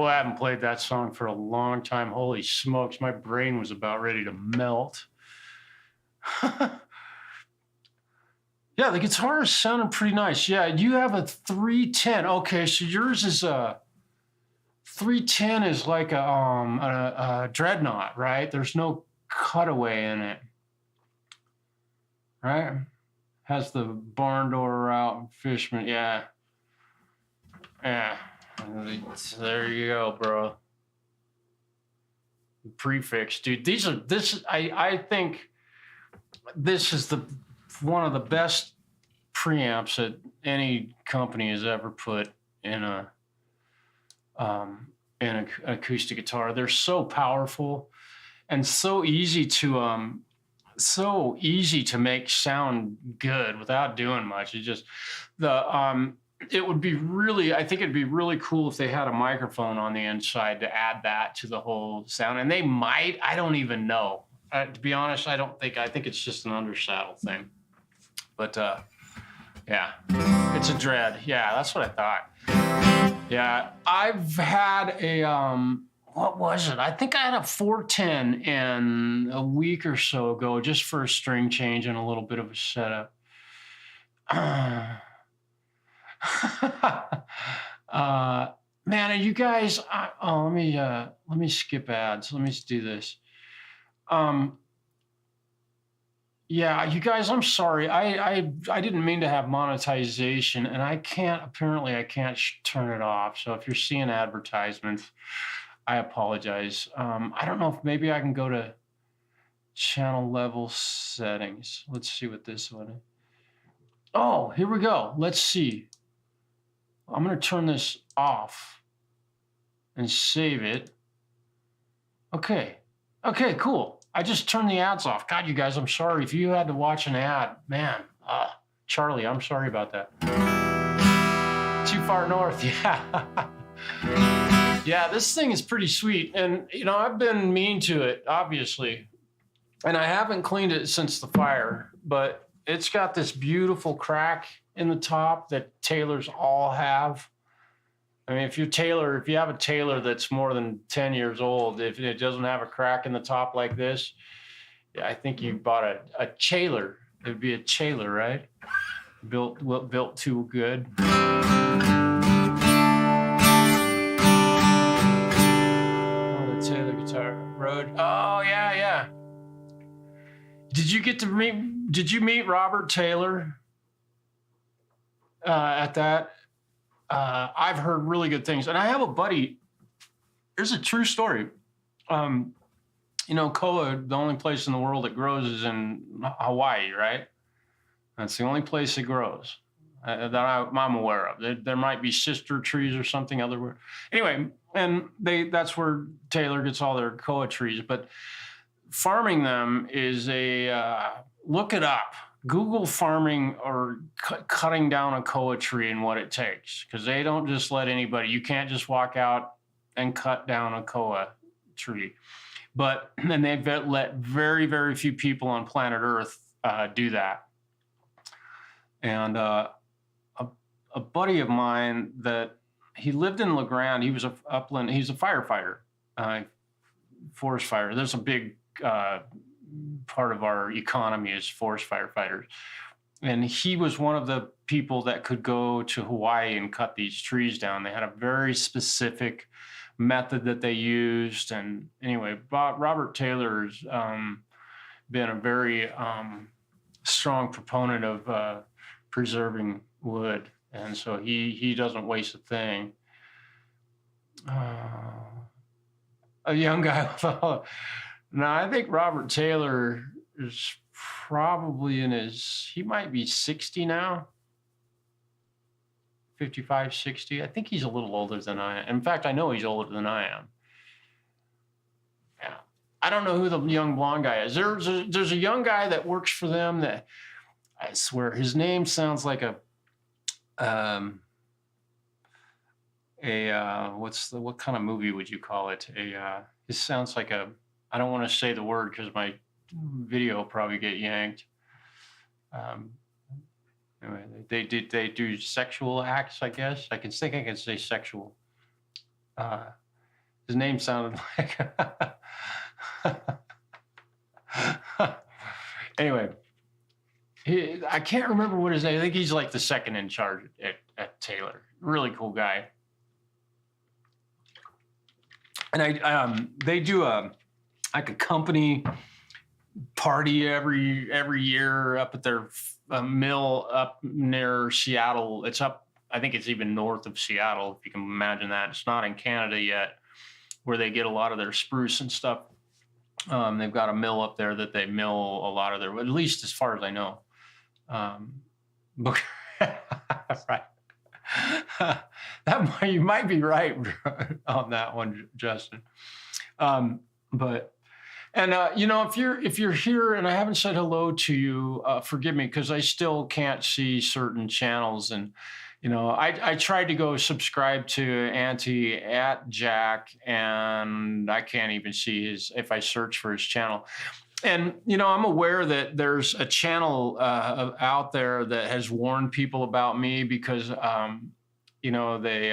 I haven't played that song for a long time. Holy smokes, my brain was about ready to melt. Yeah, the guitar is sounding pretty nice. Yeah, you have a 310. Okay, so yours is a 310 is like a dreadnought, right? There's no cutaway in it, right? Has the barn door out, Fishman. Yeah. There you go, bro. Prefix, dude. I think this is one of the best preamps that any company has ever put in an acoustic guitar. They're so powerful and so easy to make sound good without doing much. It just it would be I think it'd be really cool if they had a microphone on the inside to add that to the whole sound. And they might, I don't even know. To be honest, I think it's just an undersaddle thing. But yeah, it's a Dread. Yeah, that's what I thought. Yeah, I've had a, what was it? I think I had a 410 in a week or so ago, just for a string change and a little bit of a setup. Man, are you guys? Let me skip ads. Let me do this. Yeah, you guys, I'm sorry. I didn't mean to have monetization, and apparently I can't turn it off. So if you're seeing advertisements, I apologize. I don't know if maybe I can go to channel level settings. Let's see what this one is. Oh, here we go. Let's see. I'm going to turn this off and save it. Okay. Okay, cool. I just turned the ads off. God, you guys, I'm sorry. If you had to watch an ad, man, Charlie, I'm sorry about that. Too far north, yeah. Yeah, this thing is pretty sweet. And, you know, I've been mean to it, obviously. And I haven't cleaned it since the fire, but it's got this beautiful crack in the top that Taylors all have. I mean, if you have a Taylor that's more than 10 years old, if it doesn't have a crack in the top like this, yeah, I think you bought a Taylor. It would be a Taylor, right? Built too good. Oh, the Taylor guitar Road. Oh yeah, yeah. Did you meet Robert Taylor at that? I've heard really good things. And I have a buddy, here's a true story. You know, koa, the only place in the world that grows is in Hawaii, right? That's the only place it grows that I'm aware of. There might be sister trees or something other. Anyway, and that's where Taylor gets all their koa trees. But farming them is look it up. Google farming or cutting down a koa tree and what it takes, because they don't just let anybody. You can't just walk out and cut down a koa tree. But then they've let very, very few people on planet Earth do that. And a buddy of mine that he lived in La Grande, he was he's a firefighter, forest fire. There's a big part of our economy is forest firefighters. And he was one of the people that could go to Hawaii and cut these trees down. They had a very specific method that they used. And anyway, Robert Taylor's been a very strong proponent of preserving wood. And so he doesn't waste a thing. A young guy with all... Now, I think Robert Taylor is probably he might be 60 now, 55, 60. I think he's a little older than I am. In fact, I know he's older than I am. Yeah. I don't know who the young blonde guy is. There's a young guy that works for them that I swear his name sounds like what kind of movie would you call it? It sounds like I don't want to say the word because my video will probably get yanked. Anyway, they do sexual acts, I guess. I can say sexual. His name sounded like. Anyway, I can't remember what his name. I think he's like the second in charge at Taylor. Really cool guy. And they do like a company party every year up at their mill up near Seattle. I think it's even north of Seattle, if you can imagine that. It's not in Canada yet, where they get a lot of their spruce and stuff. They've got a mill up there that they mill a lot of at least as far as I know. Right. You might be right on that one, Justin. You know, if you're here and I haven't said hello to you, forgive me, because I still can't see certain channels. And, you know, I tried to go subscribe to Auntie at Jack, and I can't even see if I search for his channel. And, you know, I'm aware that there's a channel out there that has warned people about me because, you know, they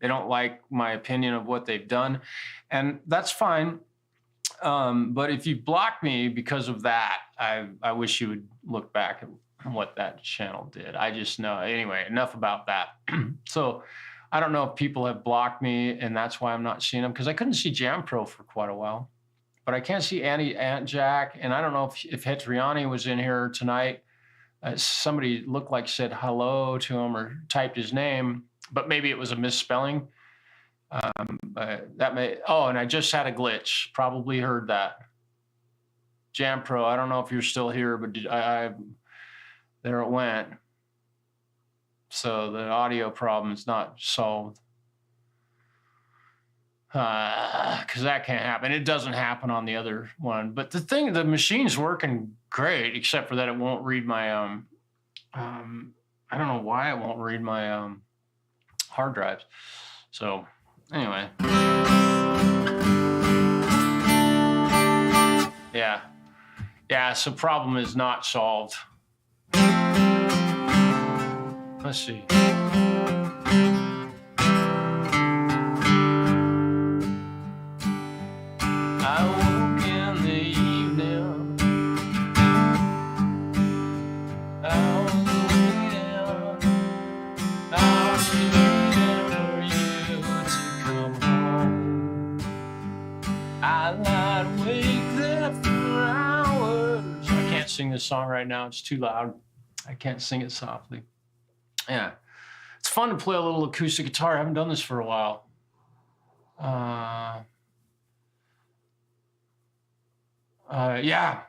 don't like my opinion of what they've done. And that's fine. But if you block me because of that, I wish you would look back at what that channel did. I just know. Anyway, enough about that. So I don't know if people have blocked me and that's why I'm not seeing them, because I couldn't see Jam Pro for quite a while. but I can't see Aunt Jack, and I don't know if Hetriani was in here tonight. Somebody looked like said hello to him or typed his name, but maybe it was a misspelling. That may. Oh, and I just had a glitch. Probably heard that. Jam Pro, I don't know if you're still here, but there it went. So the audio problem is not solved. Because that can't happen. It doesn't happen on the other one. But the machine's working great, except for that it won't read my I don't know why it won't read my hard drives. So anyway. Yeah, so problem is not solved. Let's see. I woke in the evening. I was waiting for you to come home. I lied awake there for hours. I can't sing this song right now. It's too loud. I can't sing it softly. Yeah. It's fun to play a little acoustic guitar. I haven't done this for a while. Yeah.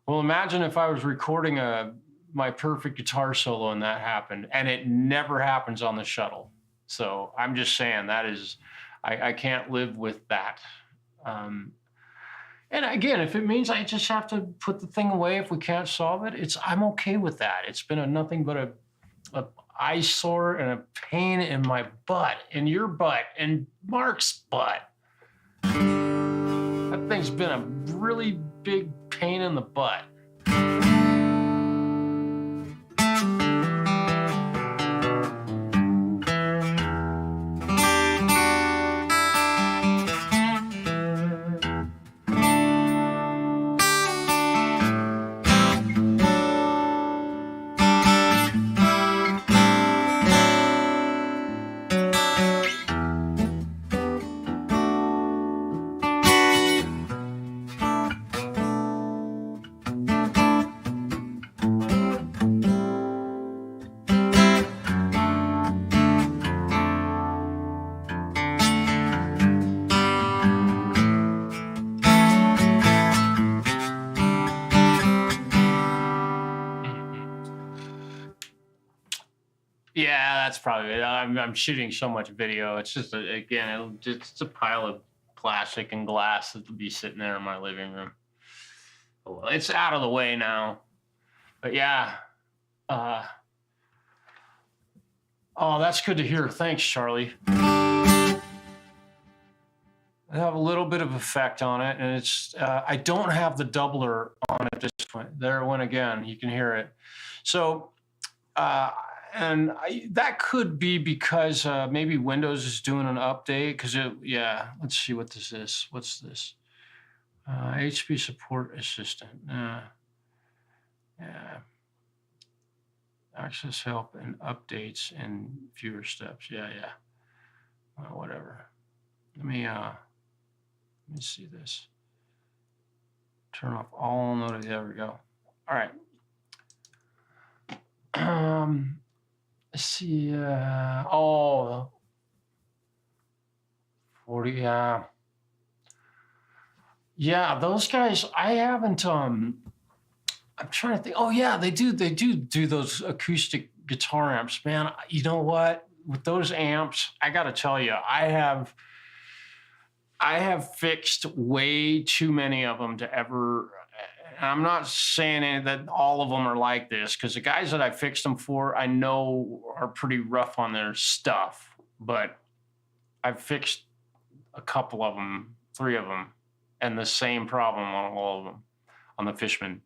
Well, imagine if I was recording my perfect guitar solo and that happened, and it never happens on the shuttle. So I'm just saying that is, I can't live with that. And again, if it means I just have to put the thing away if we can't solve it, I'm okay with that. It's been nothing but a eyesore and a pain in my butt, in your butt, and Mark's butt. That thing's been a really big pain in the butt. Yeah, that's probably it. I'm shooting so much video. It's just, it's a pile of plastic and glass that'll be sitting there in my living room. Oh, well, it's out of the way now. But yeah. Oh, that's good to hear. Thanks, Charlie. I have a little bit of effect on it, and it's I don't have the doubler on at this point. There it went again. You can hear it. So that could be because maybe Windows is doing an update. Because let's see what this is. What's this? HP Support Assistant. Yeah. Access help and updates and fewer steps. Yeah. Well, whatever. Let me see this. Turn off all notifications. There we go. All right. Let's see. 40. Yeah, those guys. I haven't. I'm trying to think. Oh yeah, they do those acoustic guitar amps, man. You know what? With those amps, I got to tell you, I have fixed way too many of them to ever. I'm not saying that all of them are like this, because the guys that I fixed them for, I know are pretty rough on their stuff. But I've fixed a couple of them, 3 of them, and the same problem on all of them on the Fishman.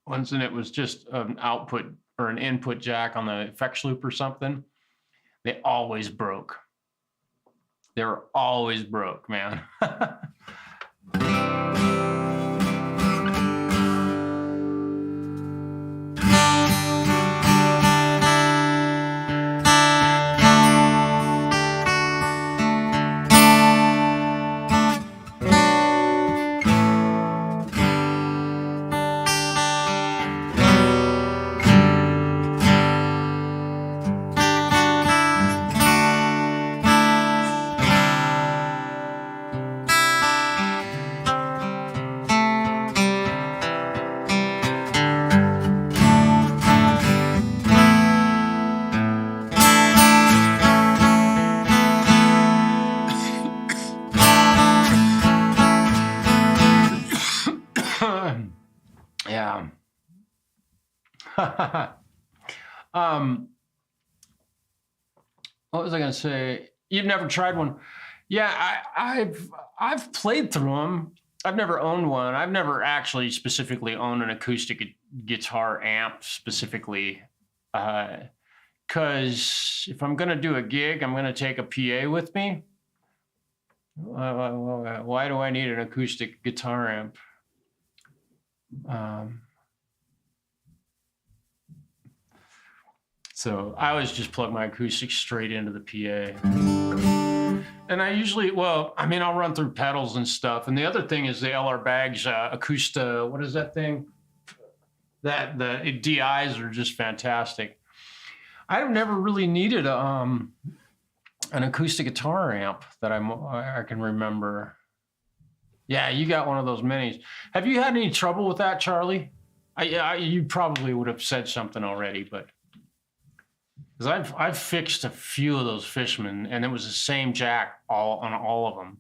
Once, and it was just an output or an input jack on the effects loop or something. They always broke. They were always broke, man. um, what was I going to say? You've never tried one? Yeah, I've played through them. I've never owned one. I've never actually specifically owned an acoustic guitar amp specifically. Because if I'm going to do a gig, I'm going to take a PA with me. Why do I need an acoustic guitar amp? So I always just plug my acoustics straight into the PA. And I usually, well, I mean, I'll run through pedals and stuff. And the other thing is the LR Baggs Acoustica, what is that thing? The DIs are just fantastic. I've never really needed an acoustic guitar amp that I can remember. Yeah, you got one of those minis. Have you had any trouble with that, Charlie? You probably would have said something already, but because I've fixed a few of those Fishman, and it was the same jack on all of them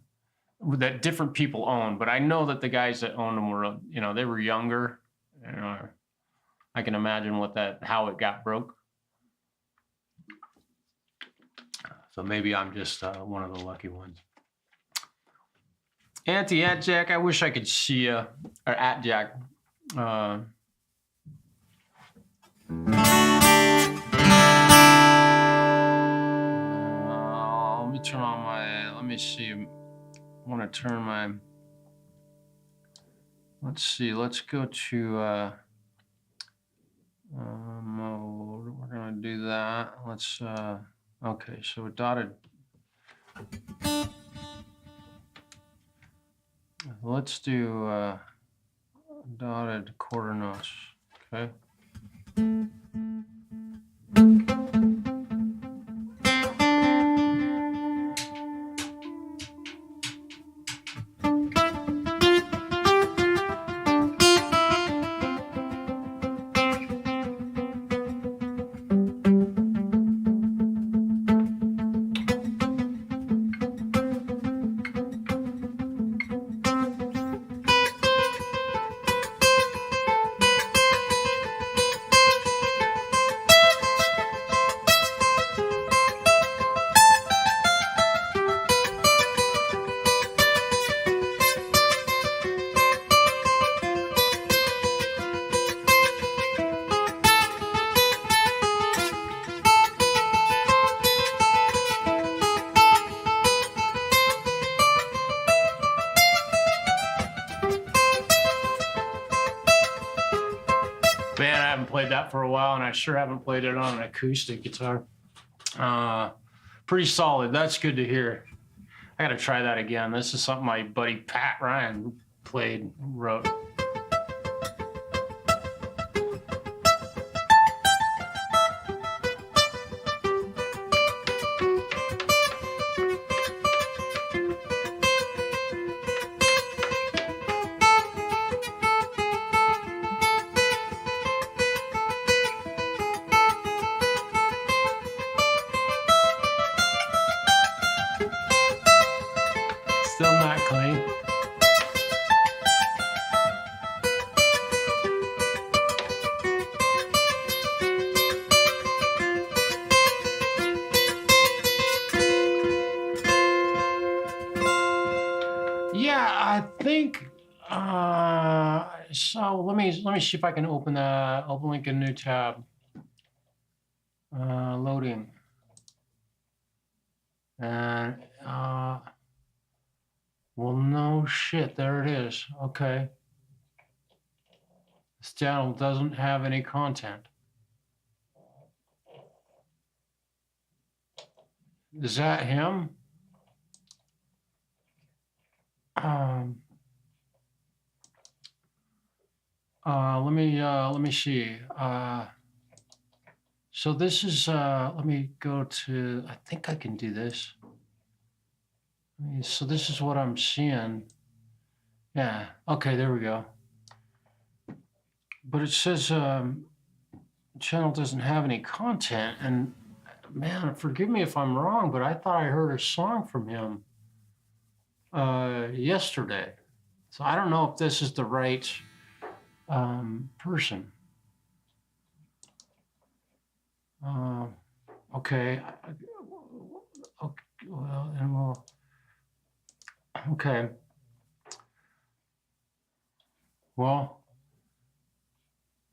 that different people owned. But I know that the guys that owned them were, they were younger. I can imagine how it got broke. So maybe I'm just one of the lucky ones. Jack, I wish I could see you, or at Jack. Let me turn on let me see. I want to turn my, let's see, let's go to mode. We're going to do that. Let's, okay, so dotted. Let's do dotted quarter notes, okay? Man, I haven't played that for a while, and I sure haven't played it on an acoustic guitar. Pretty solid. That's good to hear. I got to try that again. This is something my buddy Pat Ryan wrote. Still not clean. Yeah, I think. So let me see if I can open link a new tab. Loading. And well, no shit. There it is. Okay. This channel doesn't have any content. Is that him? Let me see. So this is, let me go to, I think I can do this. So this is what I'm seeing. Yeah, okay, there we go. But it says channel doesn't have any content, and man, forgive me if I'm wrong, but I thought I heard a song from him yesterday. So I don't know if this is the right person. Okay. Okay. Well, then we'll. Okay. Well,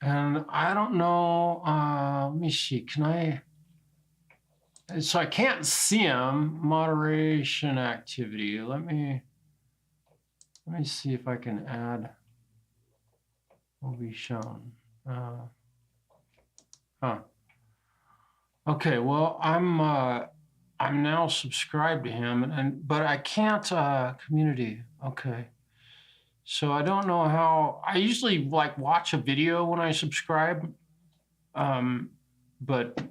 and I don't know. Let me see. Can I? So I can't see him. Moderation activity. Let me see if I can add. Will be shown. Huh. Okay. Well, I'm now subscribed to him, but I can't community. Okay. So I don't know how. I usually like watch a video when I subscribe, but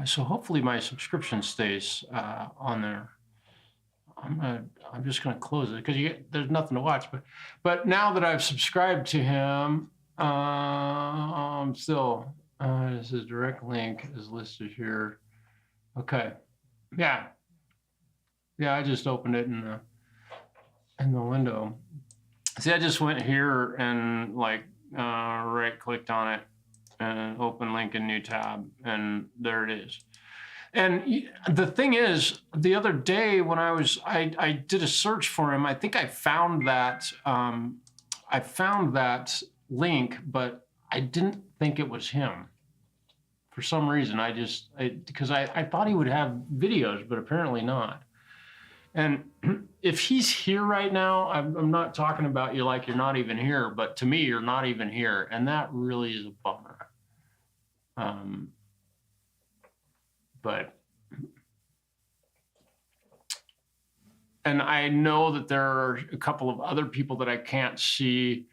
so hopefully my subscription stays on there. I'm just gonna close it because there's nothing to watch. But now that I've subscribed to him, still this is direct link is listed here. Okay, yeah. I just opened it in the window. See, I just went here and like right clicked on it and open link in new tab, and there it is. And the thing is, the other day when I did a search for him, I think I found that link, but I didn't think it was him. For some reason, because I thought he would have videos, but apparently not. And if he's here right now, I'm not talking about you like you're not even here, but to me, you're not even here. And that really is a bummer. And I know that there are a couple of other people that I can't see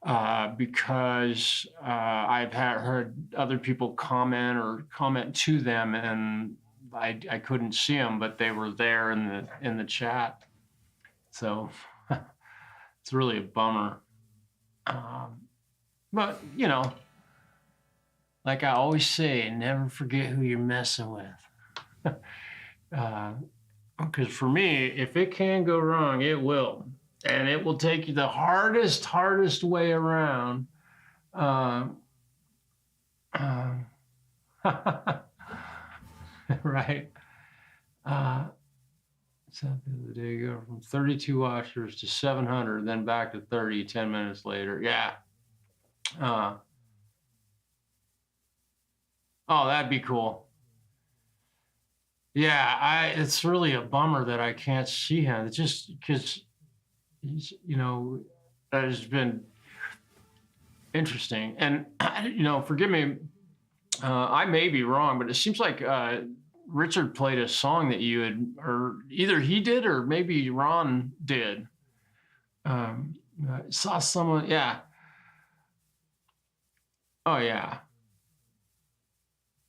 because I've heard other people comment to them, and I couldn't see them, but they were there in the chat. So it's really a bummer. But like I always say, never forget who you're messing with. Because for me, if it can go wrong, it will. And it will take you the hardest way around. Right. So the other day, go from 32 washers to 700, then back to 30 10 minutes later. Yeah. Oh, that'd be cool. Yeah, it's really a bummer that I can't see him. It's just because he's, has been interesting. And, forgive me, I may be wrong, but it seems like Richard played a song that you had, or either he did or maybe Ron did. Saw someone, yeah. Oh, yeah.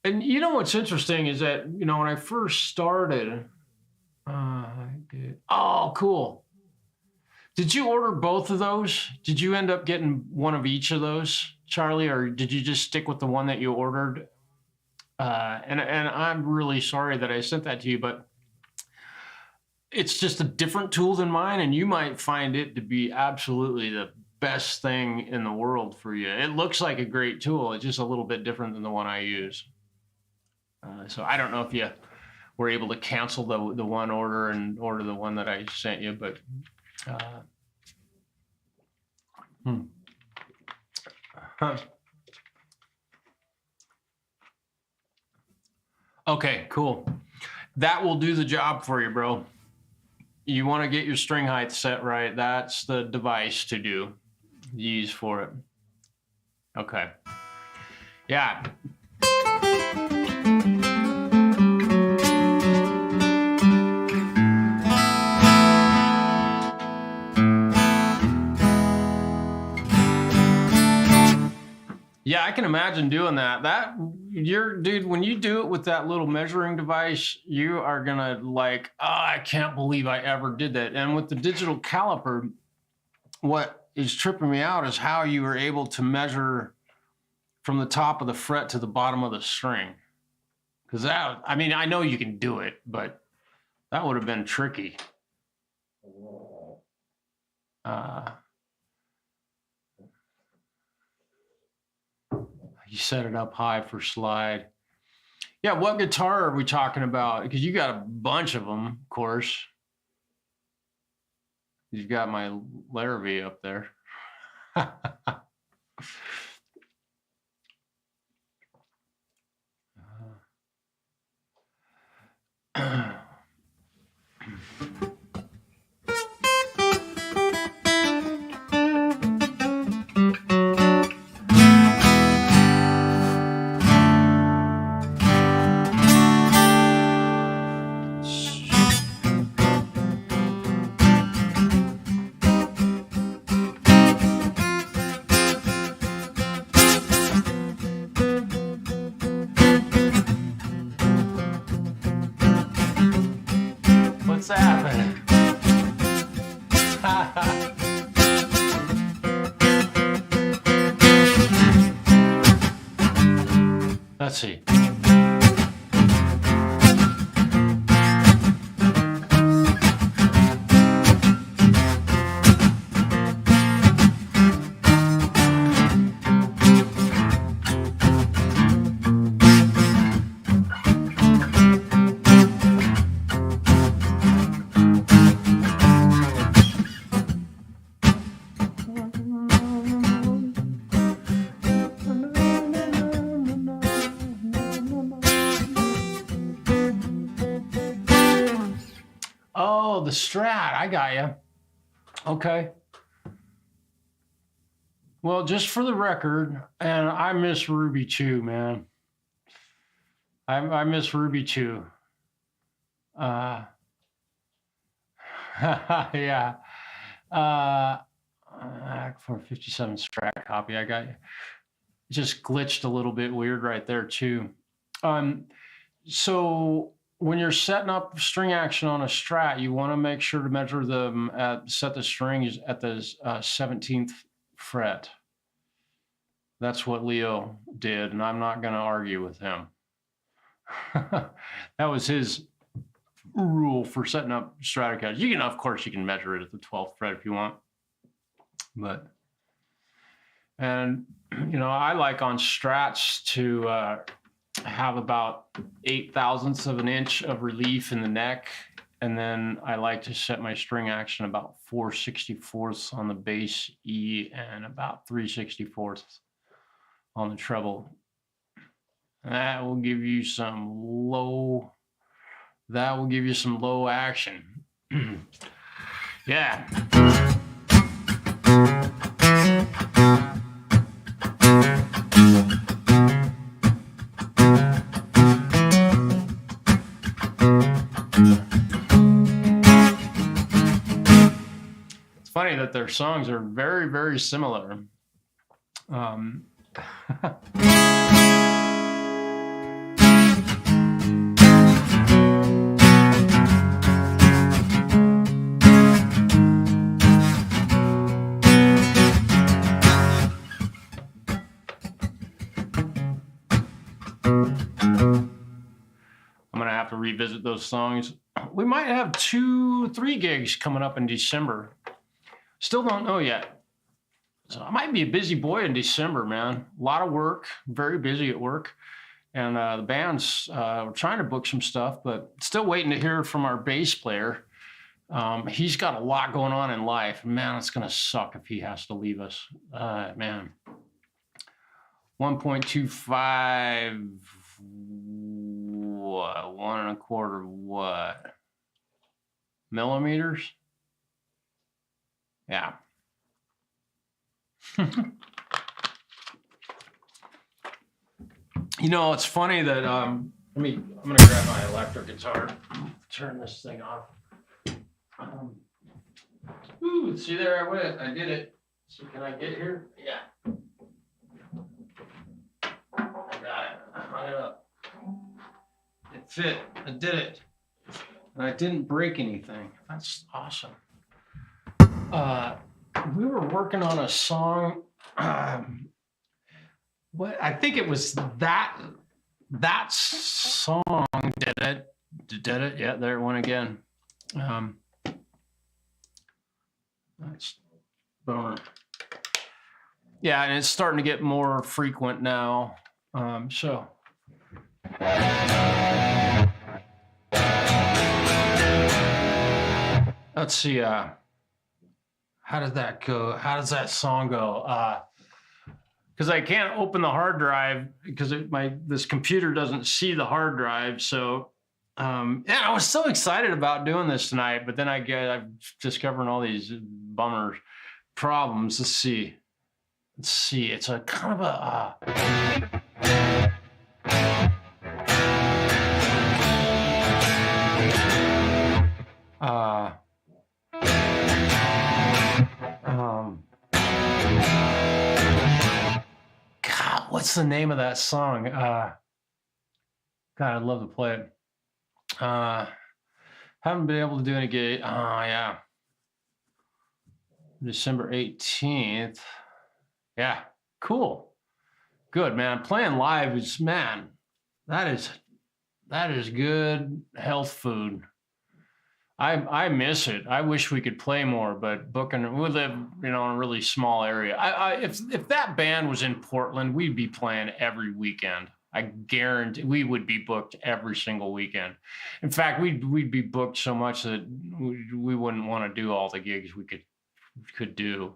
And what's interesting is that, when I first started, oh, cool. Did you order both of those? Did you end up getting one of each of those, Charlie, or did you just stick with the one that you ordered? And I'm really sorry that I sent that to you, but it's just a different tool than mine, and you might find it to be absolutely the best thing in the world for you. It looks like a great tool. It's just a little bit different than the one I use. So I don't know if you were able to cancel the one order and order the one that I sent you, but okay, cool. That will do the job for you, bro. You want to get your string height set right. That's the device to use for it. Okay. Yeah. Yeah, I can imagine doing that. Dude, when you do it with that little measuring device, you are gonna like, oh, I can't believe I ever did that. And with the digital caliper, what is tripping me out is how you were able to measure from the top of the fret to the bottom of the string. Because I know you can do it, but that would have been tricky. You set it up high for slide. Yeah, what guitar are we talking about? Because you got a bunch of them, of course. You've got my Larrabee up there. What's happening? Let's see. Oh, the Strat. I got you. Okay. Well, just for the record, and I miss Ruby too, man. I miss Ruby too. Yeah. For 57 Strat copy, I got you. Just glitched a little bit weird right there too. So when you're setting up string action on a Strat, you want to make sure to measure them set the strings at the 17th fret. That's what Leo did, and I'm not going to argue with him. That was his rule for setting up Stratocaster. You can, of course, you can measure it at the 12th fret if you want, but I like on Strats to have about 8/1000ths of an inch of relief in the neck, and then I like to set my string action about 4/64ths on the bass E and about 3/64ths on the treble. That will give you some low action. Yeah. It's funny that their songs are very, very similar. I'm gonna have to revisit those songs. We might have 2-3 gigs coming up in December. Still don't know yet. So I might be a busy boy in December, man. A lot of work, very busy at work. And the band's we're trying to book some stuff, but still waiting to hear from our bass player. He's got a lot going on in life. Man, it's gonna suck if he has to leave us. Man. 1.25 what? 1.25 what? Millimeters? Yeah. It's funny that I'm gonna grab my electric guitar, turn this thing off. Ooh, see there, I went. I did it. So can I get here? Yeah. I got it. I hung it up. It fit. I did it. And I didn't break anything. That's awesome. We were working on a song. What I think it was that song did it. Yeah, there it went again. That's bummer. Yeah, and it's starting to get more frequent now. So let's see. How does that go? How does that song go? Because I can't open the hard drive because this computer doesn't see the hard drive. So yeah, I was so excited about doing this tonight, but then I'm discovering all these bummer problems. Let's see. It's a kind of a. God, what's the name of that song? God, I'd love to play it. Haven't been able to do any gig. Oh, yeah. December 18th. Yeah, cool. Good, man. Playing live is, man, that is good health food. I miss it. I wish we could play more, but we live, in a really small area. If that band was in Portland, we'd be playing every weekend. I guarantee we would be booked every single weekend. In fact, we'd be booked so much that we wouldn't want to do all the gigs we could do.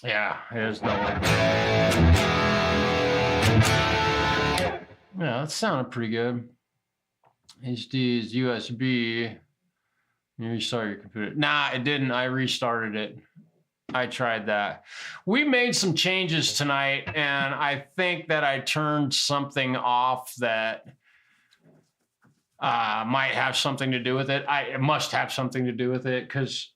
Yeah, there's no way. Yeah, that sounded pretty good. HD's USB. You restart your computer. Nah, it didn't. I restarted it. I tried that. We made some changes tonight, and I think that I turned something off that might have something to do with it. It must have something to do with it because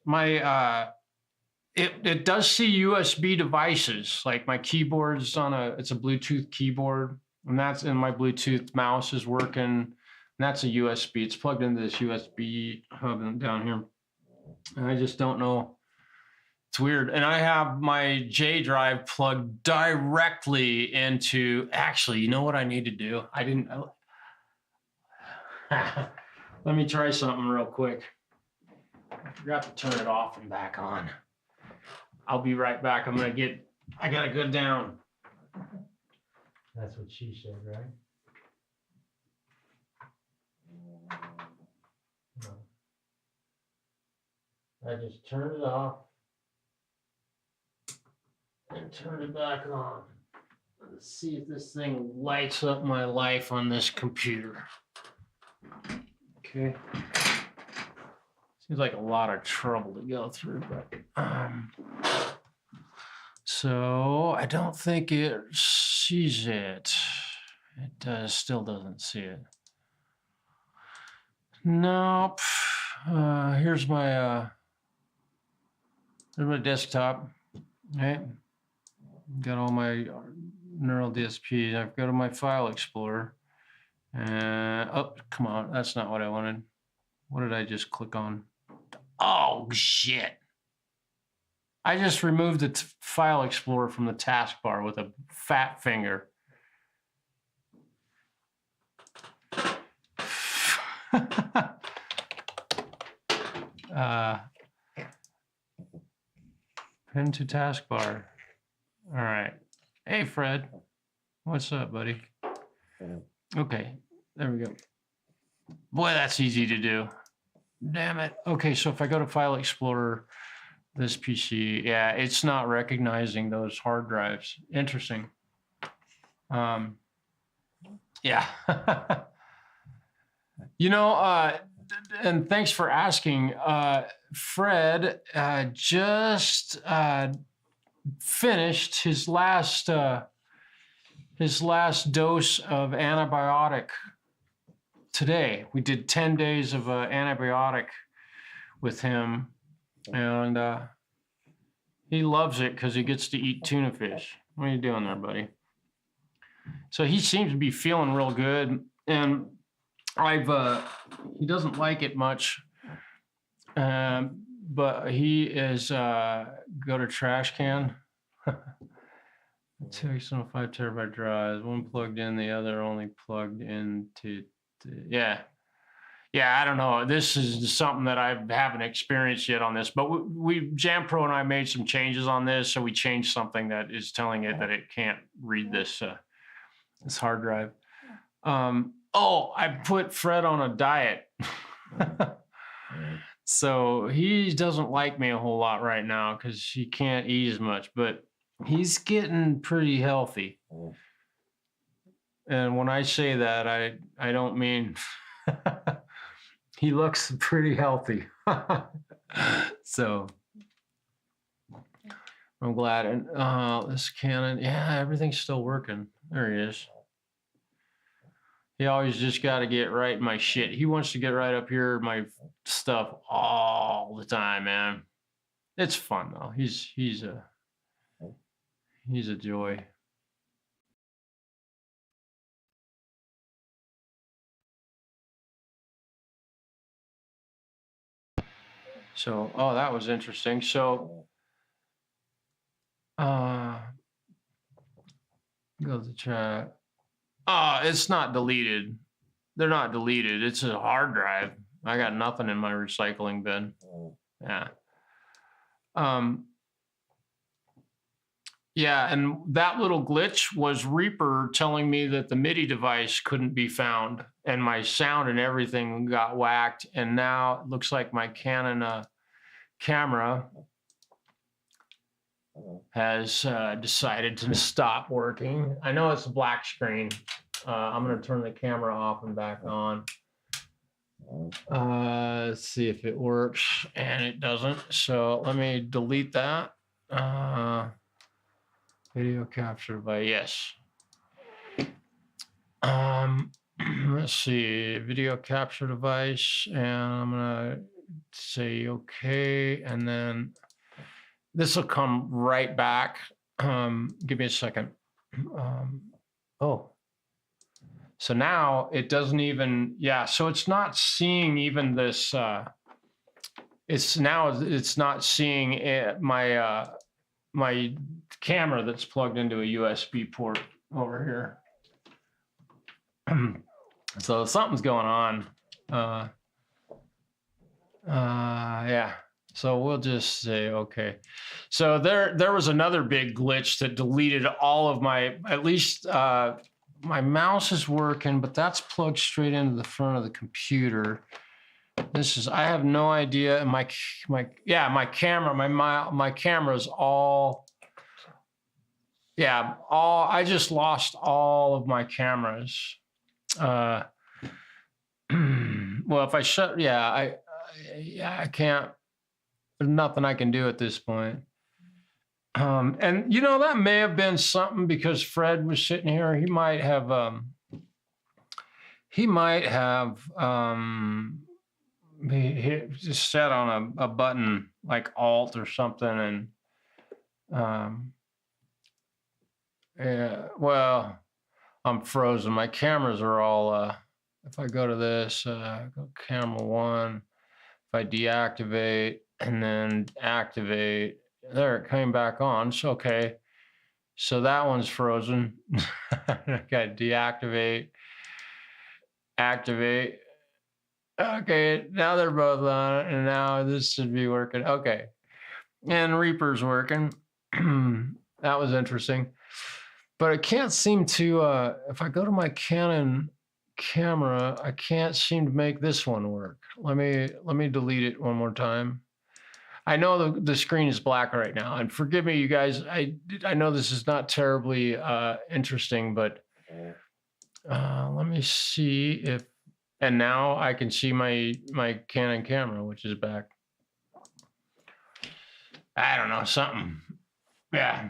it does see USB devices. Like my keyboard is it's a Bluetooth keyboard, and my Bluetooth mouse is working. And that's a USB. It's plugged into this USB hub down here. And I just don't know. It's weird. And I have my J drive plugged directly into. Actually, you know what I need to do? Let me try something real quick. I forgot to turn it off and back on. I'll be right back. I gotta go down. That's what she said, right? No. I just turned it off and turn it back on. Let's see if this thing lights up my life on this computer. Okay. Seems like a lot of trouble to go through, but so I don't think it sees it. It still doesn't see it. Nope. Here's my desktop. Right. Got all my neural DSPs. I've got my file explorer. Oh, come on. That's not what I wanted. What did I just click on? Oh, shit. I just removed the file explorer from the taskbar with a fat finger. Pin to taskbar. All right. Hey, Fred. What's up, buddy? Okay. There we go. Boy, that's easy to do. Damn it. Okay, so if I go to File Explorer, this PC, yeah, it's not recognizing those hard drives. Interesting. Yeah. And thanks for asking. Fred just finished his last dose of antibiotic today. We did 10 days of antibiotic with him, and he loves it because he gets to eat tuna fish. What are you doing there, buddy? So he seems to be feeling real good, and he doesn't like it much, but he is go to trash can. 2 external 5 terabyte drives, one plugged in, the other only plugged into. Yeah. Yeah, I don't know. This is something that I haven't experienced yet on this, but JamPro and I made some changes on this, so we changed something that is telling it that it can't read this hard drive. Oh, I put Fred on a diet. So he doesn't like me a whole lot right now because he can't eat as much, but he's getting pretty healthy. And when I say that, I don't mean he looks pretty healthy. So I'm glad. And this Canon, yeah, everything's still working. There he is. He always just got to get right in my shit. He wants to get right up here, my stuff all the time, man. It's fun though. He's a joy. So, oh, that was interesting. So, go to the chat. It's not deleted. They're not deleted. It's a hard drive. I got nothing in my recycling bin. Yeah. Yeah, and that little glitch was Reaper telling me that the MIDI device couldn't be found, and my sound and everything got whacked. And now it looks like my Canon camera has decided to stop working. I know it's a black screen. I'm going to turn the camera off and back on. Let's see if it works, and it doesn't. So let me delete that. Video capture by yes. Let's see, video capture device, and I'm gonna say okay, and then this will come right back. Give me a second. Oh, so now it doesn't even, yeah, so it's not seeing even this, it's not seeing it, my camera that's plugged into a USB port over here. So something's going on. Yeah. So we'll just say, okay. So there was another big glitch that deleted all of my, at least my mouse is working, but that's plugged straight into the front of the computer. I have no idea. My camera, my camera's all, yeah, I just lost all of my cameras. Well, if I shut, I can't, there's nothing I can do at this point. And you know, that may have been something because Fred was sitting here. He might have he just sat on a button like Alt or something, and yeah, well, I'm frozen. My cameras are all, if I go to this, go camera 1, if I deactivate and then activate, there it came back on. It's okay. So that one's frozen. I got deactivate, activate. Okay, now they're both on it, and now this should be working. Okay, and Reaper's working. That was interesting. But I can't seem to, if I go to my Canon camera, I can't seem to make this one work. Let me delete it one more time. I know the screen is black right now, and forgive me, you guys. I know this is not terribly interesting, but let me see if, and now I can see my Canon camera, which is back. I don't know, something. Yeah.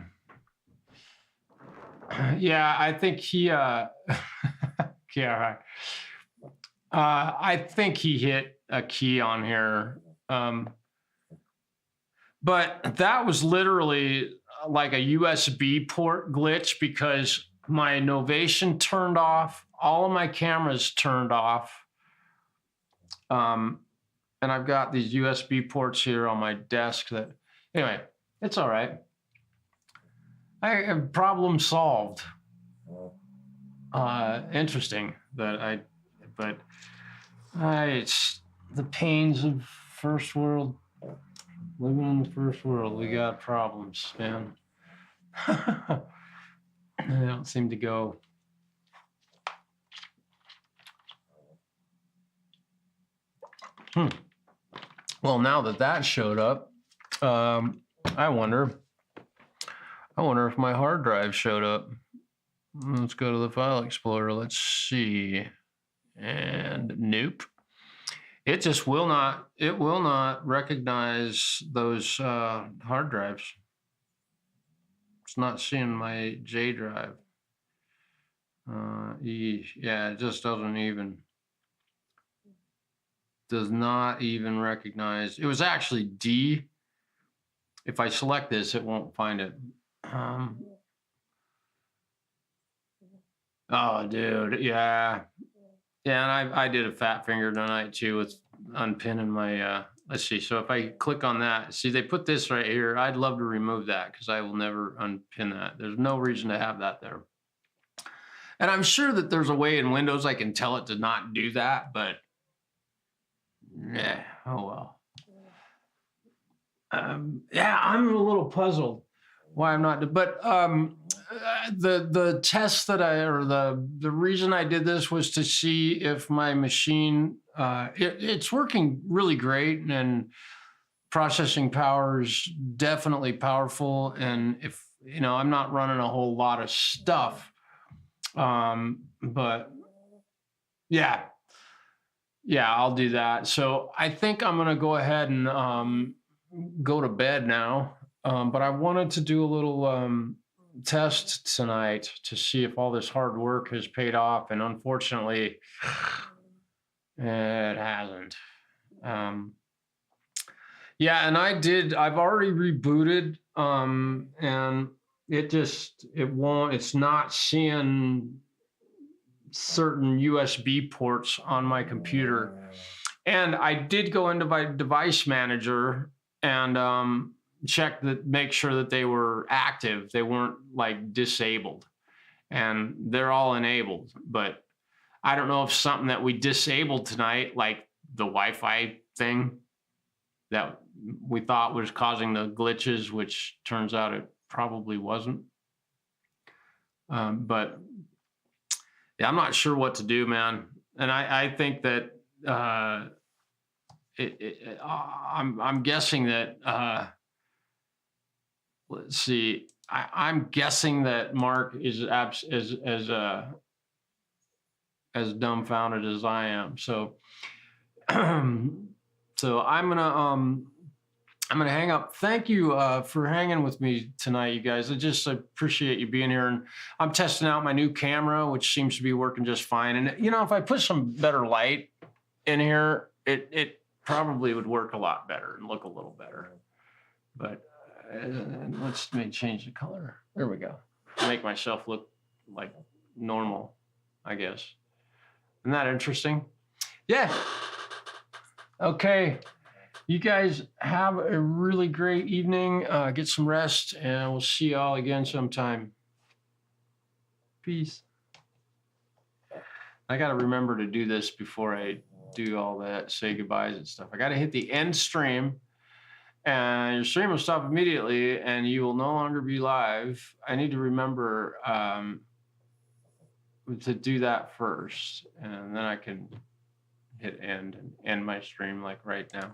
Yeah, I think he, yeah, right. I think he hit a key on here. But that was literally like a USB port glitch because my Novation turned off, all of my cameras turned off. And I've got these USB ports here on my desk that, anyway, it's all right. I have problem solved. Interesting that but It's the pains of first world, living in the first world. We got problems, man. They don't seem to go. Well, now that showed up, I wonder if my hard drive showed up. Let's go to the file explorer. Let's see. And nope. It just will not recognize those hard drives. It's not seeing my J drive. Yeah, it just does not even recognize. It was actually D. If I select this, it won't find it. Oh, dude, yeah. Yeah, and I did a fat finger tonight too with unpinning my, let's see. So if I click on that, see, they put this right here. I'd love to remove that because I will never unpin that. There's no reason to have that there. And I'm sure that there's a way in Windows I can tell it to not do that, but yeah, oh well. Yeah, I'm a little puzzled why I'm not, but the test that the reason I did this was to see if my machine, it's working really great, and processing power is definitely powerful. And if, I'm not running a whole lot of stuff, but yeah, I'll do that. So I think I'm going to go ahead and go to bed now. But I wanted to do a little test tonight to see if all this hard work has paid off. And unfortunately, it hasn't. Yeah, and I've already rebooted, and it's not seeing certain USB ports on my computer. And I did go into my device manager and make sure that they were active. They weren't like disabled, and they're all enabled. But I don't know if something that we disabled tonight, like the Wi-Fi thing that we thought was causing the glitches, which turns out it probably wasn't. But yeah, I'm not sure what to do, man. And I think that I'm guessing that let's see. I'm guessing that Mark is as dumbfounded as I am. So so I'm gonna hang up. Thank you for hanging with me tonight, you guys. I just appreciate you being here. And I'm testing out my new camera, which seems to be working just fine. And if I put some better light in here, it probably would work a lot better and look a little better. But let's change the color. There we go. Make myself look like normal, I guess. Isn't that interesting? Yeah. Okay. You guys have a really great evening. Get some rest, and we'll see y'all again sometime. Peace. I got to remember to do this before I do all that, say goodbyes and stuff. I got to hit the end stream, and your stream will stop immediately, and you will no longer be live. I need to remember to do that first, and then I can hit end and end my stream like right now.